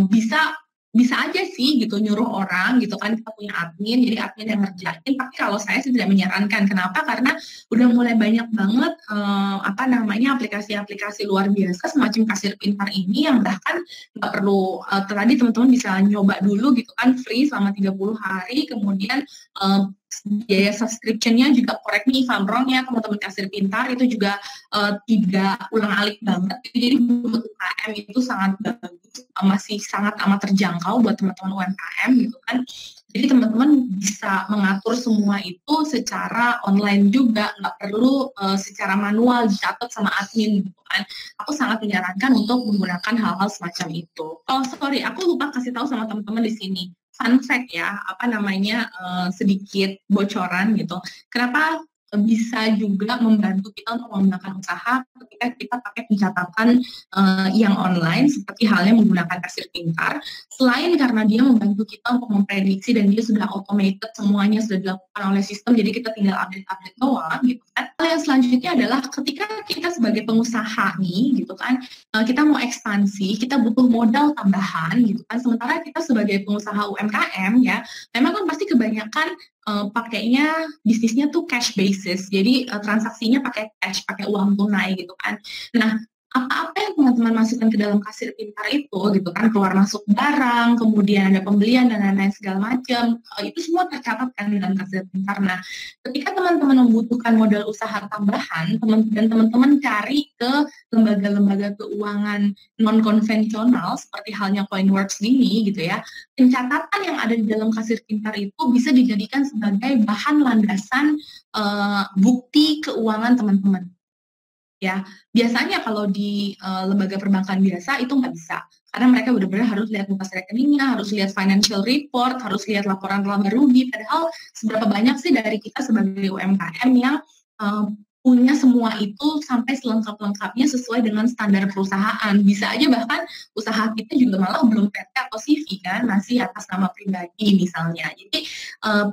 bisa aja sih gitu nyuruh orang gitu kan, kita punya admin, jadi admin yang ngerjain. Tapi kalau saya sih tidak menyarankan. Kenapa? Karena udah mulai banyak banget aplikasi-aplikasi luar biasa semacam kasir pintar ini yang bahkan nggak perlu tadi teman-teman bisa nyoba dulu gitu kan, free selama 30 hari, kemudian biaya subscription-nya juga, correct me if I'm wrong ya teman-teman, kasir pintar itu juga tidak ulang-alik banget. Jadi buat UMKM itu sangat bagus, masih sangat amat terjangkau buat teman-teman UMKM gitu kan. Jadi teman-teman bisa mengatur semua itu secara online juga, nggak perlu secara manual dicatat sama admin gitu kan. Aku sangat menyarankan untuk menggunakan hal-hal semacam itu. Oh sorry, aku lupa kasih tahu sama teman-teman di sini. Fun fact ya, sedikit bocoran gitu. Kenapa bisa juga membantu kita untuk menggunakan usaha ketika kita pakai pencatatan yang online seperti halnya menggunakan kasir pintar. Selain karena dia membantu kita untuk memprediksi dan dia sudah automated, semuanya sudah dilakukan oleh sistem, jadi kita tinggal update-update doang gitu kan. Hal yang selanjutnya adalah ketika kita sebagai pengusaha nih gitu kan, kita mau ekspansi, kita butuh modal tambahan gitu kan. Sementara kita sebagai pengusaha UMKM ya, memang kan pasti kebanyakan pakainya bisnisnya tuh cash basis, jadi transaksinya pakai cash, pakai uang tunai gitu kan. Nah, apa-apa yang teman-teman masukkan ke dalam kasir pintar itu gitu kan, keluar masuk barang, kemudian ada pembelian dan lain-lain segala macam, itu semua tercatat kan di dalam kasir pintar. Nah, ketika teman-teman membutuhkan modal usaha tambahan, dan teman-teman cari ke lembaga-lembaga keuangan non-konvensional seperti halnya Coinworks ini gitu ya, pencatatan yang ada di dalam kasir pintar itu bisa dijadikan sebagai bahan landasan bukti keuangan teman-teman. Ya, biasanya kalau di lembaga perbankan biasa itu nggak bisa, karena mereka benar-benar harus lihat buka rekeningnya, harus lihat financial report, harus lihat laporan laba rugi. Padahal seberapa banyak sih dari kita sebagai UMKM yang punya semua itu sampai selengkap-lengkapnya sesuai dengan standar perusahaan. Bisa aja bahkan usaha kita juga malah belum PT atau CV kan, masih atas nama pribadi misalnya. Jadi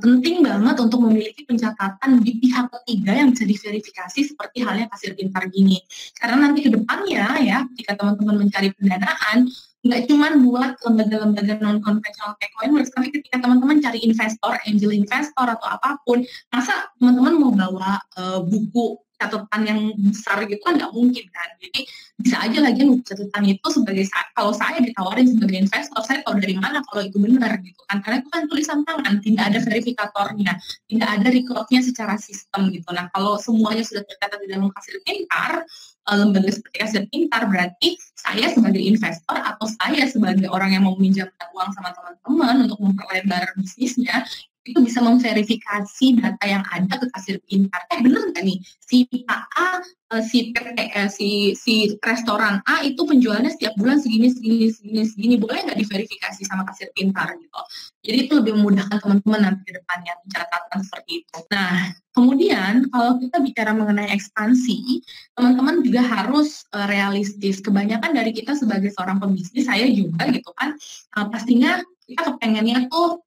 penting banget untuk memiliki pencatatan di pihak ketiga yang bisa diverifikasi seperti halnya kasir pintar gini. Karena nanti ke depannya ya, jika teman-teman mencari pendanaan, nggak cuma buat lembaga-lembaga non-konvensional kayak Coinworks, tapi ketika teman-teman cari investor, angel investor atau apapun, masa teman-teman mau bawa buku catatan yang besar gitu kan nggak mungkin kan. Jadi bisa aja lagi buku catatan itu sebagai, kalau saya ditawarin sebagai investor, saya tahu dari mana kalau itu benar gitu kan, karena itu kan tulisan tangan, tidak ada verifikatornya, tidak ada recordnya secara sistem gitu. Nah, kalau semuanya sudah tercatat di dalam kasir pintar, lembaga seperti kasir pintar, berarti saya sebagai investor atau saya sebagai orang yang mau meminjamkan uang sama teman-teman untuk memperlebar bisnisnya, itu bisa memverifikasi data yang ada ke kasir pintar. Bener nggak nih, si Pak A, si restoran A itu penjualannya setiap bulan segini, boleh nggak diverifikasi sama kasir pintar gitu. Jadi itu lebih memudahkan teman-teman nanti ke depannya pencatatan seperti itu. Nah, kemudian kalau kita bicara mengenai ekspansi, teman-teman juga harus realistis. Kebanyakan dari kita sebagai seorang pembisnis, saya juga gitu kan, pastinya kita kepengennya tuh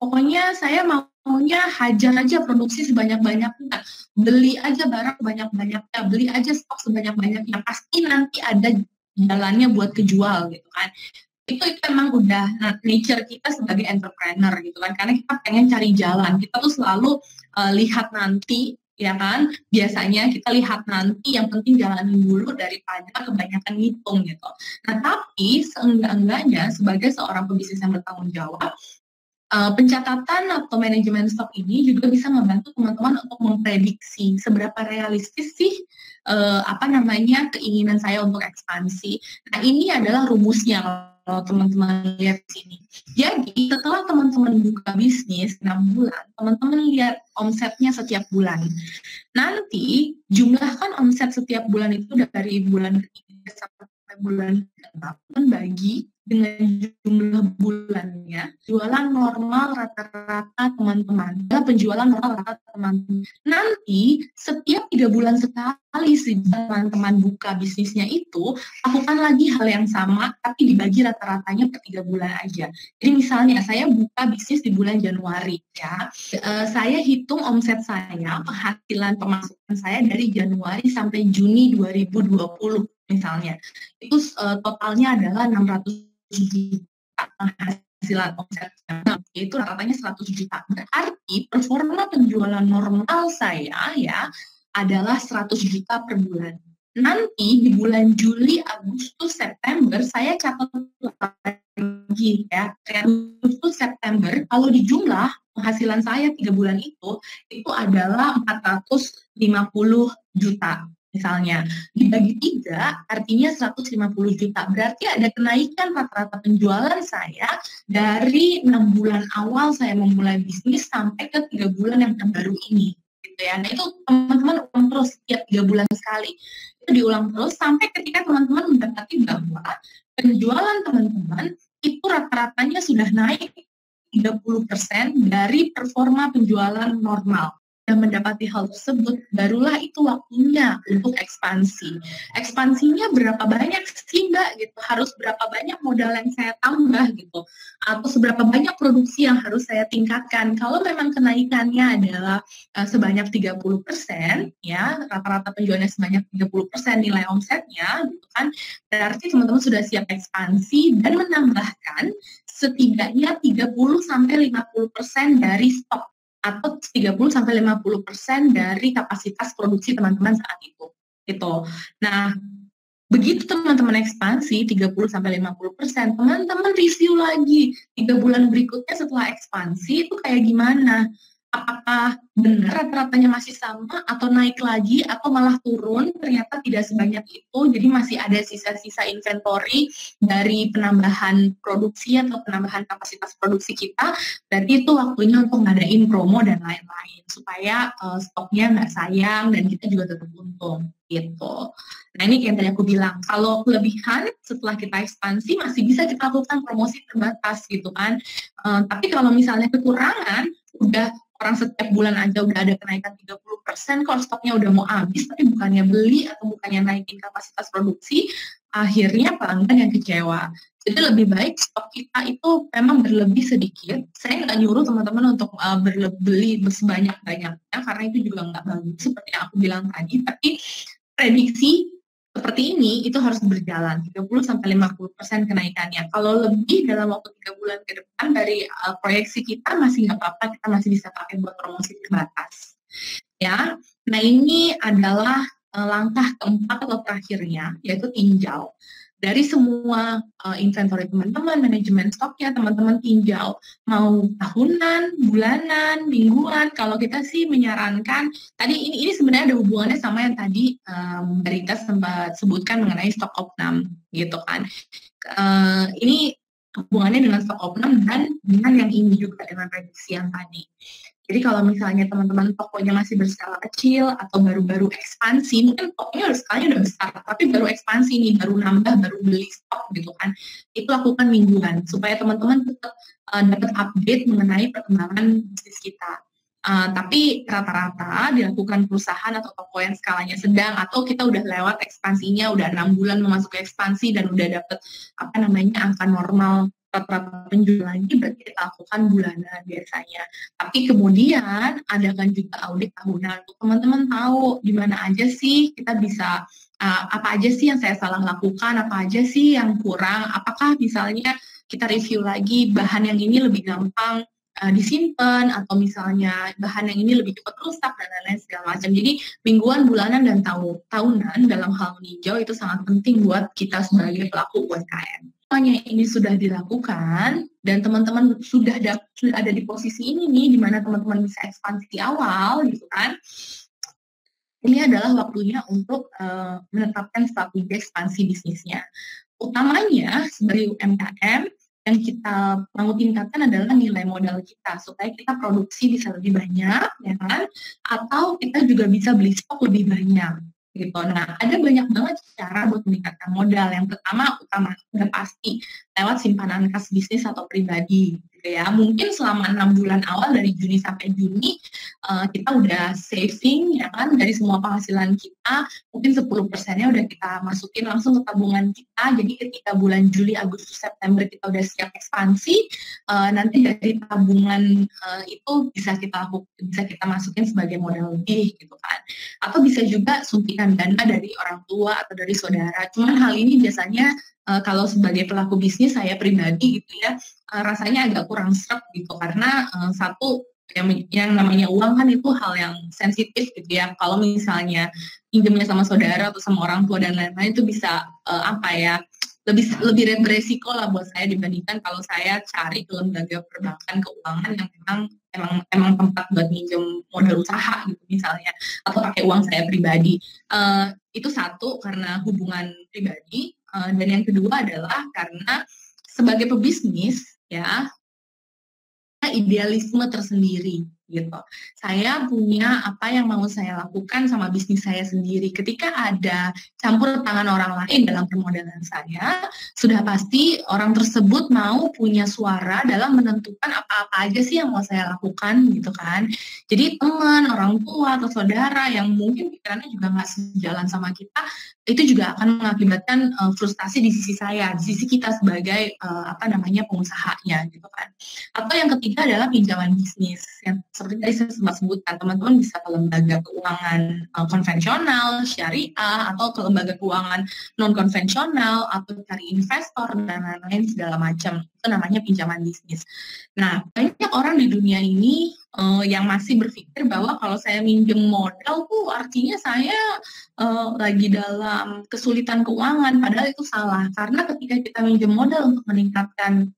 pokoknya saya maunya hajar aja produksi sebanyak-banyaknya, beli aja barang sebanyak-banyaknya, beli aja stok sebanyak-banyaknya, pasti nanti ada jalannya buat kejual gitu kan. Itu emang udah nature kita sebagai entrepreneur gitu kan, karena kita pengen cari jalan, kita tuh selalu lihat nanti ya kan, biasanya kita lihat nanti, yang penting jalanin dulu daripada kebanyakan ngitung gitu. Nah, tapi seenggak-enggaknya sebagai seorang pebisnis yang bertanggung jawab, pencatatan atau manajemen stok ini juga bisa membantu teman-teman untuk memprediksi seberapa realistis sih keinginan saya untuk ekspansi. Nah, ini adalah rumusnya kalau teman-teman lihat di sini. Jadi setelah teman-teman buka bisnis 6 bulan, teman-teman lihat omsetnya setiap bulan. Nanti jumlahkan omset setiap bulan itu dari bulan ketiga sampai bulan ke-8 bagi dengan jumlah bulannya, jualan normal rata-rata teman-teman, penjualan normal rata-rata teman-teman. Nanti setiap 3 bulan sekali teman-teman buka bisnisnya itu, lakukan lagi hal yang sama, tapi dibagi rata-ratanya per 3 bulan aja. Jadi misalnya saya buka bisnis di bulan Januari, ya, saya hitung omset saya, penghasilan pemasukan saya dari Januari sampai Juni 2020 misalnya, itu totalnya adalah 600 juta penghasilan omset, itu rata-ratanya 100 juta. Berarti performa penjualan normal saya ya adalah 100 juta per bulan. Nanti di bulan Juli, Agustus, September saya catat lagi ya, Agustus, September, kalau dijumlah penghasilan saya 3 bulan itu adalah 450 juta. Misalnya, dibagi 3 artinya 150 juta. Berarti ada kenaikan rata-rata penjualan saya dari 6 bulan awal saya memulai bisnis sampai ke 3 bulan yang terbaru ini. Gitu ya. Nah, itu teman-teman ulang terus setiap 3 bulan sekali. Itu diulang terus sampai ketika teman-teman mendapati bahwa penjualan teman-teman itu rata-ratanya sudah naik 30% dari performa penjualan normal. sudah mendapati hal tersebut, barulah itu waktunya untuk ekspansi. Ekspansinya berapa banyak sih Mbak gitu? Harus berapa banyak modal yang saya tambah gitu? Atau seberapa banyak produksi yang harus saya tingkatkan? Kalau memang kenaikannya adalah sebanyak 30%, ya rata-rata penjualnya sebanyak 30% nilai omsetnya, gitu kan? Berarti teman-teman sudah siap ekspansi dan menambahkan setidaknya 30-50% dari stok atau 30-50% dari kapasitas produksi teman-teman saat itu. Gitu. Nah, begitu teman-teman ekspansi 30-50%, teman-teman review lagi 3 bulan berikutnya setelah ekspansi itu kayak gimana? Apakah benar rata-ratanya masih sama atau naik lagi atau malah turun? Ternyata tidak sebanyak itu, jadi masih ada sisa-sisa inventory dari penambahan produksi atau penambahan kapasitas produksi kita. Berarti itu waktunya untuk ngadain promo dan lain-lain supaya stoknya nggak sayang dan kita juga tetap untung gitu. Nah ini kayak tadi aku bilang, kalau kelebihan setelah kita ekspansi masih bisa kita lakukan promosi terbatas gitu kan. Tapi kalau misalnya kekurangan, udah orang setiap bulan aja udah ada kenaikan 30%, kalau stoknya udah mau habis, tapi bukannya beli atau bukannya naikin kapasitas produksi, akhirnya pelanggan yang kecewa. Jadi lebih baik stok kita itu memang berlebih sedikit. Saya nggak nyuruh teman-teman untuk beli sebanyak-banyaknya, karena itu juga nggak bagus, seperti yang aku bilang tadi, tapi prediksi seperti ini itu harus berjalan 30-50% kenaikannya. Kalau lebih dalam waktu 3 bulan ke depan dari proyeksi kita masih nggak apa-apa, kita masih bisa pakai buat promosi terbatas. Ya, nah ini adalah langkah keempat atau terakhirnya, yaitu tinjau. Dari semua inventory teman-teman, manajemen stoknya teman-teman tinjau, mau tahunan, bulanan, mingguan. Kalau kita sih menyarankan, tadi ini sebenarnya ada hubungannya sama yang tadi Rita sempat sebutkan mengenai stok opnam, gitu kan. Ini hubungannya dengan stok opnam dan dengan yang ini juga dengan prediksi yang tadi. Jadi kalau misalnya teman-teman tokonya masih berskala kecil atau baru-baru ekspansi, mungkin tokonya skalanya udah besar, tapi baru ekspansi nih, baru nambah, baru beli stok gitu kan, itu lakukan mingguan, supaya teman-teman tetap dapat update mengenai perkembangan bisnis kita. Tapi rata-rata dilakukan perusahaan atau toko yang skalanya sedang, atau kita udah lewat ekspansinya, udah 6 bulan memasuki ekspansi dan udah dapat angka normal rata-rata penjualan lagi, berarti kita lakukan bulanan biasanya. Tapi kemudian adakan juga audit tahunan untuk teman-teman tahu di mana aja sih kita bisa, apa aja sih yang saya salah lakukan, apa aja sih yang kurang, apakah misalnya kita review lagi bahan yang ini lebih gampang disimpan, atau misalnya bahan yang ini lebih cepat rusak dan lain-lain segala macam. Jadi mingguan, bulanan, dan tahunan dalam hal meninjau itu sangat penting buat kita sebagai pelaku UMKM. Semuanya ini sudah dilakukan dan teman-teman sudah ada di posisi ini nih, di mana teman-teman bisa ekspansi di awal gitu kan. Ini adalah waktunya untuk menetapkan strategi ekspansi bisnisnya. Utamanya sebagai UMKM yang kita mau tingkatkan adalah nilai modal kita supaya kita produksi bisa lebih banyak, ya kan? Atau kita juga bisa beli stok lebih banyak. Gitu. Nah, ada banyak banget cara buat meningkatkan modal. Yang utama udah pasti lewat simpanan kas bisnis atau pribadi, gitu ya. Mungkin selama 6 bulan awal dari Juni sampai Juni kita udah saving, ya kan, dari semua penghasilan kita. Mungkin 10%-nya udah kita masukin langsung ke tabungan kita. Jadi ketika bulan Juli, Agustus, September kita udah siap ekspansi, nanti dari tabungan itu bisa kita masukin sebagai modal lebih, gitu kan. Atau bisa juga suntikan dana dari orang tua atau dari saudara. Cuman hal ini biasanya kalau sebagai pelaku bisnis saya pribadi gitu ya, rasanya agak kurang sreg gitu, karena satu yang namanya uang kan itu hal yang sensitif gitu ya. Kalau misalnya pinjamnya sama saudara atau sama orang tua dan lain-lain itu bisa lebih beresiko lah buat saya dibandingkan kalau saya cari ke lembaga perbankan keuangan yang emang tempat buat minjem modal usaha gitu misalnya, atau pakai uang saya pribadi. Itu satu, karena hubungan pribadi, dan yang kedua adalah karena sebagai pebisnis ya, idealisme tersendiri gitu. Saya punya apa yang mau saya lakukan sama bisnis saya sendiri. Ketika ada campur tangan orang lain dalam permodalan saya, sudah pasti orang tersebut mau punya suara dalam menentukan apa-apa aja sih yang mau saya lakukan gitu kan. Jadi teman, orang tua, atau saudara yang mungkin pikirannya juga nggak sejalan sama kita, itu juga akan mengakibatkan frustasi di sisi saya, di sisi kita sebagai pengusahanya gitu kan. Atau yang ketiga adalah pinjaman bisnis. Yang seperti tadi saya sempat sebutkan, teman-teman bisa ke lembaga keuangan konvensional, syariah, atau ke lembaga keuangan non-konvensional, atau cari investor, dan lain-lain segala macam. Itu namanya pinjaman bisnis. Nah, banyak orang di dunia ini yang masih berpikir bahwa kalau saya minjem modal tuh artinya saya lagi dalam kesulitan keuangan, padahal itu salah. Karena ketika kita minjem modal untuk meningkatkan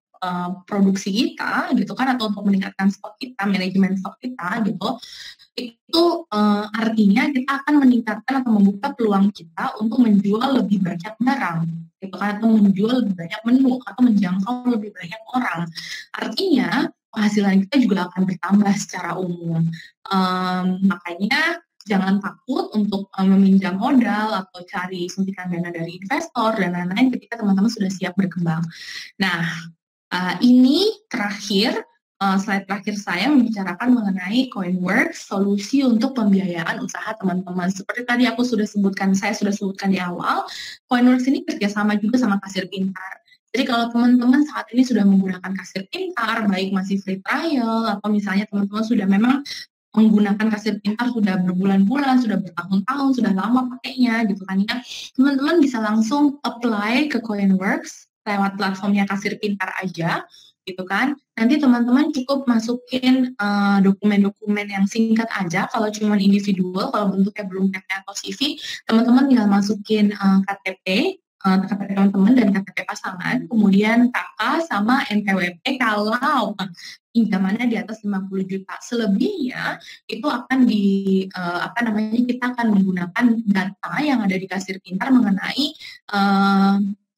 produksi kita gitu kan, atau untuk meningkatkan stok kita, manajemen stok kita gitu, itu artinya kita akan meningkatkan atau membuka peluang kita untuk menjual lebih banyak barang gitu kan, atau menjual lebih banyak menu, atau menjangkau lebih banyak orang. Artinya penghasilan kita juga akan bertambah secara umum. Makanya jangan takut untuk meminjam modal atau cari suntikan dana dari investor dan lain-lain ketika teman-teman sudah siap berkembang. Nah, ini terakhir, slide terakhir saya membicarakan mengenai Coinworks, solusi untuk pembiayaan usaha teman-teman. Seperti tadi saya sudah sebutkan di awal, Coinworks ini kerjasama juga sama Kasir Pintar. Jadi kalau teman-teman saat ini sudah menggunakan Kasir Pintar, baik masih free trial, atau misalnya teman-teman sudah memang menggunakan Kasir Pintar sudah berbulan-bulan, sudah bertahun-tahun, sudah lama pakainya gitu kan ya, teman-teman bisa langsung apply ke Coinworks lewat platformnya Kasir Pintar aja gitu kan. Nanti teman-teman cukup masukin dokumen-dokumen yang singkat aja. Kalau cuma individual, kalau bentuknya belum KTP atau CV, teman-teman tinggal masukin KTP teman-teman dan KTP pasangan, kemudian KK sama NPWP kalau pinjamannya di atas 50 juta. Selebihnya itu akan kita akan menggunakan data yang ada di Kasir Pintar mengenai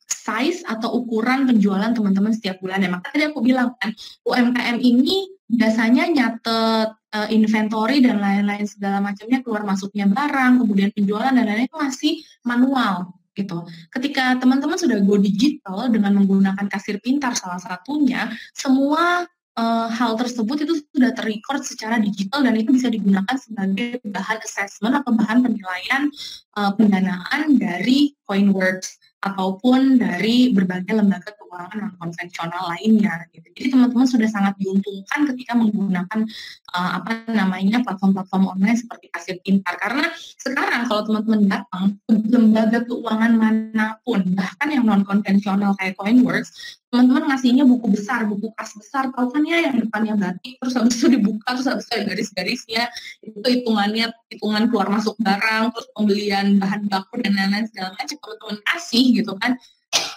size atau ukuran penjualan teman-teman setiap bulan. Ya, maka tadi aku bilang kan, UMKM ini biasanya nyatet inventory dan lain-lain segala macamnya, keluar masuknya barang, kemudian penjualan dan lain-lain itu masih manual gitu. Ketika teman-teman sudah go digital dengan menggunakan Kasir Pintar salah satunya, semua hal tersebut itu sudah terrecord secara digital dan itu bisa digunakan sebagai bahan assessment atau bahan penilaian pendanaan dari Coinworks ataupun dari berbagai lembaga keuangan non-konvensional lainnya. Gitu. Jadi teman-teman sudah sangat diuntungkan ketika menggunakan platform-platform online seperti Kasir Pintar. Karena sekarang kalau teman-teman datang ke lembaga keuangan manapun, bahkan yang non-konvensional kayak Coinworks, teman-teman ngasihnya buku besar, buku kas besar, tahu kan ya yang depannya batik, terus habis itu dibuka, terus habis itu ada garis-garisnya, itu hitungan keluar masuk barang, terus pembelian bahan baku dan lain-lain segala macam, teman-teman kasih gitu kan,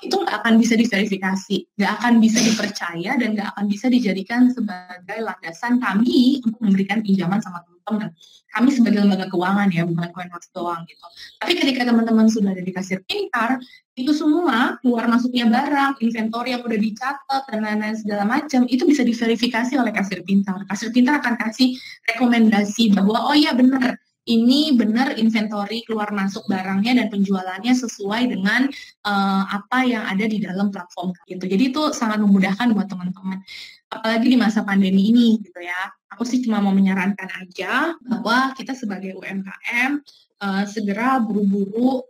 itu nggak akan bisa diverifikasi, nggak akan bisa dipercaya, dan nggak akan bisa dijadikan sebagai landasan kami untuk memberikan pinjaman sama teman-teman. Kami sebagai lembaga keuangan ya, bukan Coinworks doang gitu. Tapi ketika teman-teman sudah ada di Kasir Pintar, itu semua keluar masuknya barang, inventory yang udah dicatat dan lain-lain segala macam, itu bisa diverifikasi oleh Kasir Pintar. Kasir Pintar akan kasih rekomendasi bahwa oh iya benar, ini benar inventory keluar masuk barangnya dan penjualannya sesuai dengan apa yang ada di dalam platform gitu. Jadi itu sangat memudahkan buat teman-teman. Apalagi di masa pandemi ini gitu ya. Aku sih cuma mau menyarankan aja bahwa kita sebagai UMKM segera buru-buru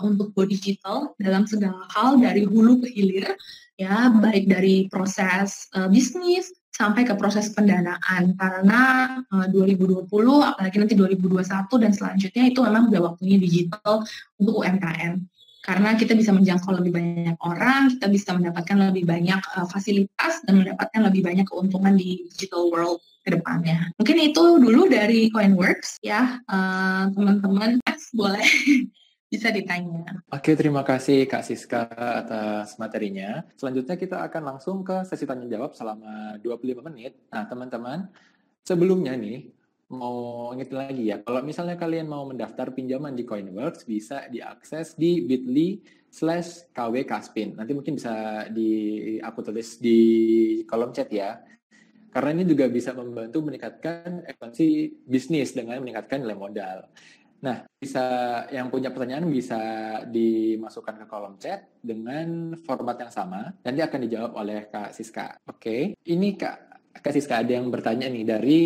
untuk go digital dalam segala hal dari hulu ke hilir ya, baik dari proses bisnis sampai ke proses pendanaan, karena 2020 apalagi nanti 2021 dan selanjutnya itu memang udah waktunya digital untuk UMKM. Karena kita bisa menjangkau lebih banyak orang, kita bisa mendapatkan lebih banyak fasilitas dan mendapatkan lebih banyak keuntungan di digital world ke depannya. Mungkin itu dulu dari Coinworks ya, teman-teman boleh bisa ditanya. Oke, terima kasih Kak Siska atas materinya. Selanjutnya kita akan langsung ke sesi tanya jawab selama 25 menit. Nah, teman-teman, sebelumnya nih, mau ingetin lagi ya, kalau misalnya kalian mau mendaftar pinjaman di Coinworks, bisa diakses di bit.ly/kwkaspin. Nanti mungkin bisa aku tulis di kolom chat ya. Karena ini juga bisa membantu meningkatkan ekspansi bisnis dengan meningkatkan nilai modal. Nah, bisa yang punya pertanyaan bisa dimasukkan ke kolom chat dengan format yang sama. Nanti akan dijawab oleh Kak Siska. Oke, ini Kak Siska ada yang bertanya nih dari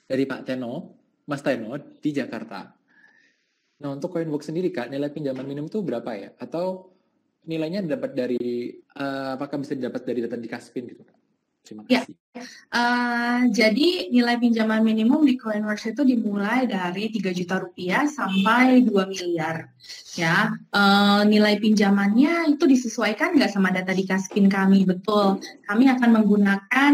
Pak Teno, Mas Teno di Jakarta. Nah, untuk Coinbox sendiri Kak, nilai pinjaman minimum itu berapa ya? Atau nilainya dapat dari apakah bisa didapat dari data di Kaspin gitu Kak? Terima kasih. Jadi nilai pinjaman minimum di Coinworks itu dimulai dari 3 juta rupiah sampai 2 miliar. Ya, nilai pinjamannya itu disesuaikan nggak sama data di Kaspin kami? Betul. Kami akan menggunakan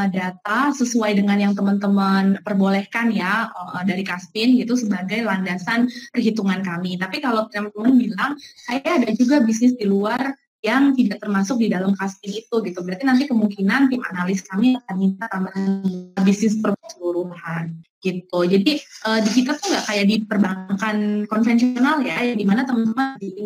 data sesuai dengan yang teman-teman perbolehkan ya dari Kaspin gitu sebagai landasan perhitungan kami. Tapi kalau teman-teman bilang saya ada juga bisnis di luar yang tidak termasuk di dalam Kaspin itu gitu. Berarti nanti kemungkinan tim analis kami akan minta tambahan bisnis keseluruhan gitu. Jadi di kita tuh nggak kayak di perbankan konvensional ya, yang dimana teman-teman di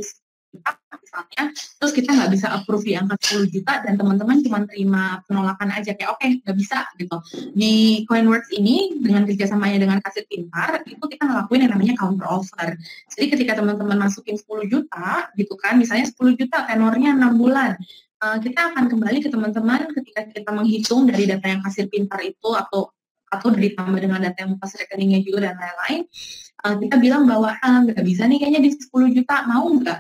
misalnya, terus kita nggak bisa approve di angka 10 juta dan teman-teman cuma terima penolakan aja kayak oke, nggak bisa gitu. Di Coinworks ini dengan kerjasamanya dengan Kasir Pintar itu kita ngelakuin yang namanya counter offer. Jadi ketika teman-teman masukin 10 juta gitu kan, misalnya 10 juta tenornya 6 bulan, kita akan kembali ke teman-teman ketika kita menghitung dari data yang Kasir Pintar itu atau ditambah dengan data yang pas rekeningnya juga dan lain-lain, kita bilang bahwa nggak bisa nih kayaknya di 10 juta, mau nggak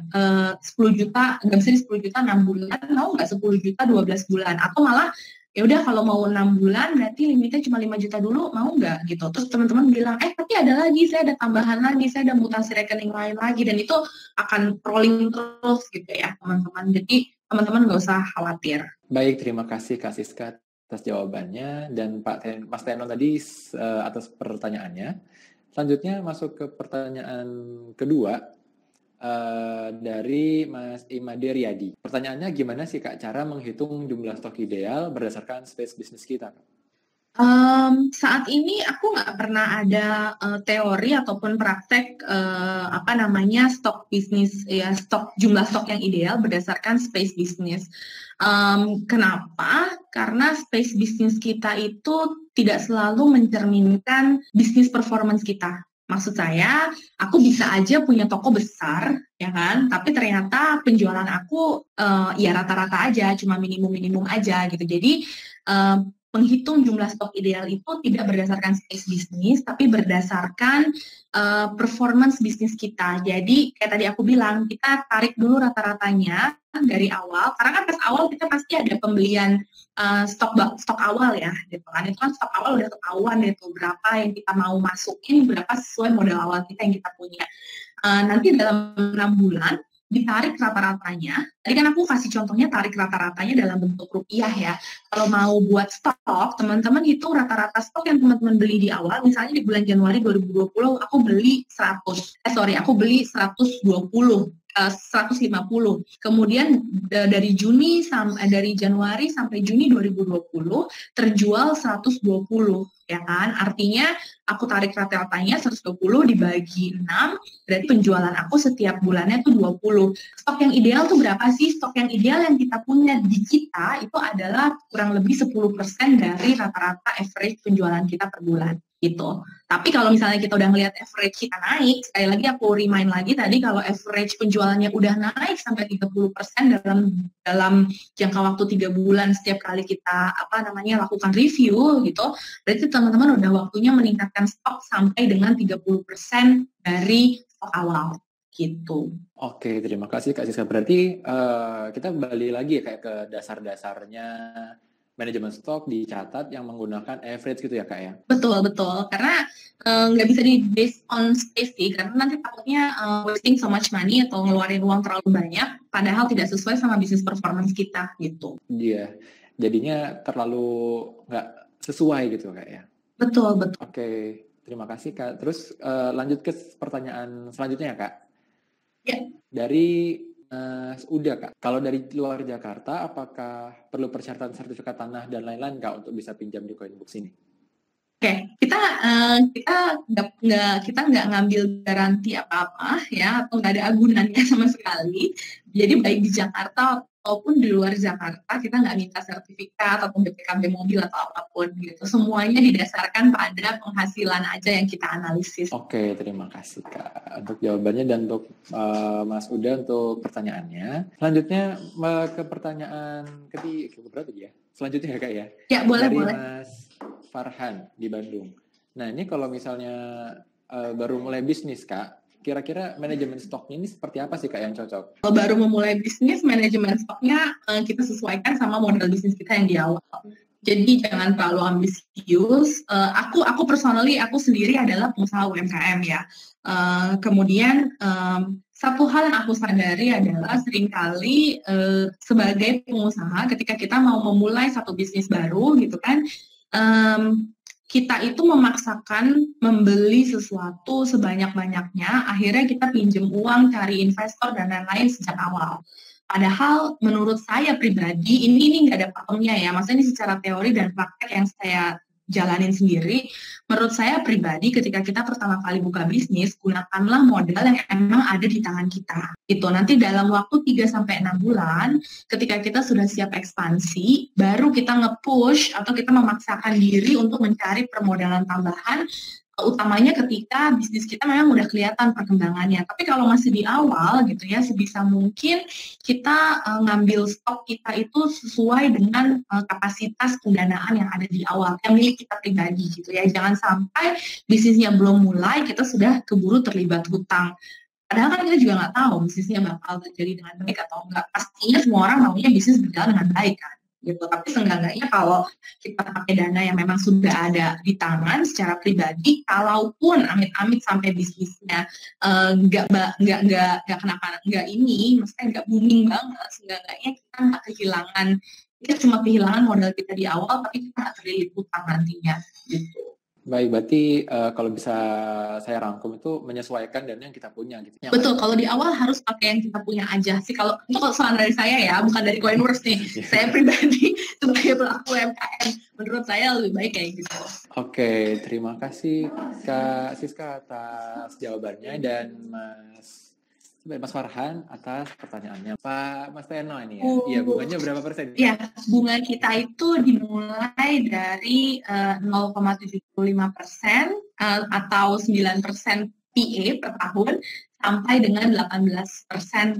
10 juta, nggak bisa di 10 juta 6 bulan, mau nggak 10 juta 12 bulan, atau malah ya udah kalau mau 6 bulan berarti limitnya cuma 5 juta dulu, mau nggak gitu. Terus teman-teman bilang, tapi ada lagi, saya ada tambahan lagi, saya ada mutasi rekening lain lagi, dan itu akan rolling terus gitu ya teman-teman. Jadi teman-teman nggak usah khawatir. Baik, terima kasih Kak Siska atas jawabannya dan Mas Teno tadi atas pertanyaannya. Selanjutnya masuk ke pertanyaan kedua dari Mas Imade Riyadi. Pertanyaannya gimana sih Kak cara menghitung jumlah stok ideal berdasarkan space bisnis kita? Saat ini aku nggak pernah ada teori ataupun praktek stok bisnis ya, jumlah stok yang ideal berdasarkan space bisnis. Kenapa? Karena space bisnis kita itu tidak selalu mencerminkan bisnis performance kita. Maksud saya, aku bisa aja punya toko besar, ya kan? Tapi ternyata penjualan aku ya rata-rata aja, cuma minimum aja gitu. Jadi menghitung jumlah stok ideal itu tidak berdasarkan space bisnis, tapi berdasarkan performance bisnis kita. Jadi kayak tadi aku bilang, kita tarik dulu rata-ratanya dari awal, karena kan pas awal kita pasti ada pembelian stok awal ya, gitu kan. Itu kan stok awal udah ketahuan itu berapa yang kita mau masukin, berapa sesuai modal awal kita yang kita punya. Nanti dalam 6 bulan ditarik rata-ratanya. Tadi kan aku kasih contohnya tarik rata-ratanya dalam bentuk rupiah ya. Kalau mau buat stok, teman-teman hitung rata-rata stok yang teman-teman beli di awal. Misalnya di bulan Januari 2020 aku beli 150. Kemudian dari Januari sampai Juni 2020 terjual 120, ya kan? Artinya aku tarik rata-ratanya 120 dibagi 6, berarti penjualan aku setiap bulannya tuh 20. Stok yang ideal tuh berapa sih? Stok yang ideal yang kita punya di kita itu adalah kurang lebih 10% dari rata-rata average penjualan kita per bulan gitu. Tapi kalau misalnya kita udah ngelihat average kita naik, sekali lagi aku remind lagi tadi, kalau average penjualannya udah naik sampai 30% dalam jangka waktu 3 bulan setiap kali kita lakukan review gitu, berarti teman-teman udah waktunya meningkatkan stok sampai dengan 30% dari stok awal gitu. Oke, terima kasih Kak Siska. Berarti kita kembali lagi ya kayak ke dasar-dasarnya manajemen stok dicatat yang menggunakan average gitu ya Kak ya? Betul. Karena nggak bisa di based on space sih, karena nanti takutnya wasting so much money atau ngeluarin uang terlalu banyak, padahal tidak sesuai sama bisnis performance kita gitu. Iya, jadinya terlalu nggak sesuai gitu Kak ya? Betul. Oke, terima kasih Kak. Terus lanjut ke pertanyaan selanjutnya ya Kak? Ya. Dari udah Kak, kalau dari luar Jakarta, apakah perlu persyaratan sertifikat tanah dan lain-lain Kak untuk bisa pinjam di Coinbox ini? Oke, kita nggak ngambil garansi apa-apa ya, atau nggak ada agunannya sama sekali. Jadi baik di Jakarta ataupun di luar Jakarta, kita nggak minta sertifikat atau BPKB mobil atau apapun gitu. Semuanya didasarkan pada penghasilan aja yang kita analisis. Oke, terima kasih Kak untuk jawabannya dan untuk Mas Uda untuk pertanyaannya. Selanjutnya ke pertanyaan berapa dia? Selanjutnya ya Kak ya? Ya, boleh. Dari Mas Farhan di Bandung. Nah ini kalau misalnya baru mulai bisnis Kak, kira-kira manajemen stoknya ini seperti apa sih Kak yang cocok? Kalau baru memulai bisnis, manajemen stoknya kita sesuaikan sama modal bisnis kita yang di awal. Jadi jangan terlalu ambisius. Aku personally, aku sendiri adalah pengusaha UMKM ya. Kemudian satu hal yang aku sadari adalah seringkali sebagai pengusaha ketika kita mau memulai satu bisnis baru gitu kan, kita itu memaksakan membeli sesuatu sebanyak-banyaknya, akhirnya kita pinjam uang, cari investor dan lain-lain sejak awal. Padahal menurut saya pribadi ini nggak ada pakemnya ya, maksudnya ini secara teori dan praktek yang saya jalanin sendiri. Menurut saya pribadi ketika kita pertama kali buka bisnis, gunakanlah modal yang emang ada di tangan kita. Itu nanti dalam waktu 3-6 bulan, ketika kita sudah siap ekspansi, baru kita nge-push atau kita memaksakan diri untuk mencari permodalan tambahan, utamanya ketika bisnis kita memang udah kelihatan perkembangannya. Tapi kalau masih di awal gitu ya, sebisa mungkin kita ngambil stok kita itu sesuai dengan kapasitas pendanaan yang ada di awal, yang milik kita pribadi gitu ya. Jangan sampai bisnisnya belum mulai, kita sudah keburu terlibat hutang. Padahal kan kita juga nggak tahu bisnisnya bakal terjadi dengan baik atau enggak. Pastinya semua orang maunya bisnis berjalan dengan baik kan. Gitu. Tapi seenggaknya kalau kita pakai dana yang memang sudah ada di tangan secara pribadi, kalaupun amit-amit sampai bisnisnya nggak booming banget, seenggaknya kita nggak kehilangan, kita cuma kehilangan modal kita di awal, tapi kita nggak terlilit utang nantinya. Gitu. Baik, berarti kalau bisa saya rangkum itu menyesuaikan dana yang kita punya gitu. Betul, kalau di awal harus pakai yang kita punya aja sih. Kalau itu soal dari saya ya, bukan dari Coinworks nih. Saya pribadi sebagai pelaku UMKM, menurut saya lebih baik kayak gitu. Oke, terima kasih Kak Siska atas jawabannya dan Mas Farhan atas pertanyaannya. Pak Mas Teno ini ya, iya bunganya berapa persen? Iya, bunga kita itu dimulai dari 0,75% atau 9% PA per tahun sampai dengan 18% per tahun.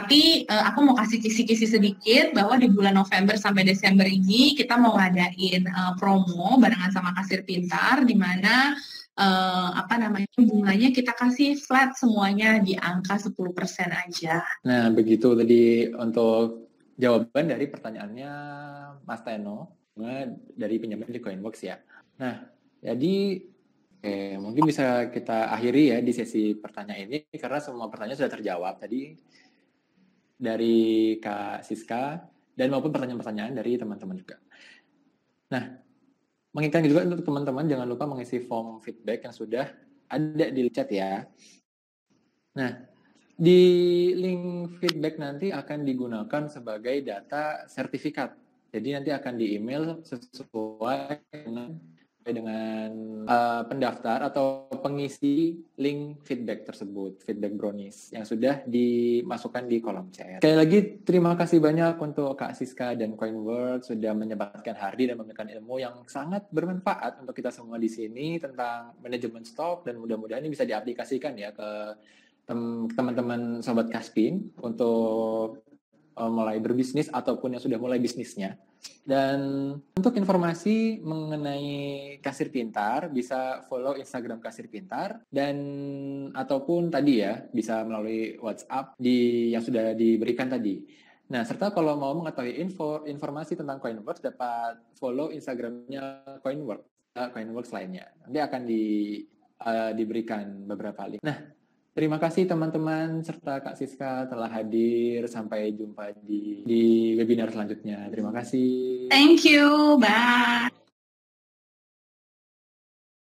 Tapi aku mau kasih kisi-kisi sedikit bahwa di bulan November sampai Desember ini kita mau ngadain promo barengan sama Kasir Pintar di mana bunganya kita kasih flat semuanya di angka 10% aja. Nah, begitu tadi untuk jawaban dari pertanyaannya Mas Teno dari pinjaman di Coinworks ya. Nah, jadi mungkin bisa kita akhiri ya di sesi pertanyaan ini karena semua pertanyaan sudah terjawab tadi dari Kak Siska dan maupun pertanyaan-pertanyaan dari teman-teman juga. Nah, mengingatkan juga untuk teman-teman jangan lupa mengisi form feedback yang sudah ada di chat ya. Nah, di link feedback nanti akan digunakan sebagai data sertifikat. Jadi nanti akan di-email sesuai dengan pendaftar atau pengisi link feedback tersebut, feedback brownies yang sudah dimasukkan di kolom chat. Sekali lagi terima kasih banyak untuk Kak Siska dan Coinworks sudah menyempatkan hari dan memberikan ilmu yang sangat bermanfaat untuk kita semua di sini tentang manajemen stok dan mudah-mudahan ini bisa diaplikasikan ya ke teman-teman sobat Kaspin untuk mulai berbisnis ataupun yang sudah mulai bisnisnya. Dan untuk informasi mengenai Kasir Pintar bisa follow Instagram Kasir Pintar dan ataupun tadi ya bisa melalui WhatsApp yang sudah diberikan tadi. Nah, serta kalau mau mengetahui informasi tentang Coinworks dapat follow Instagramnya Coinworks lainnya. Nanti akan diberikan beberapa link. Nah, terima kasih teman-teman serta Kak Siska telah hadir. Sampai jumpa di webinar selanjutnya. Terima kasih. Thank you. Bye.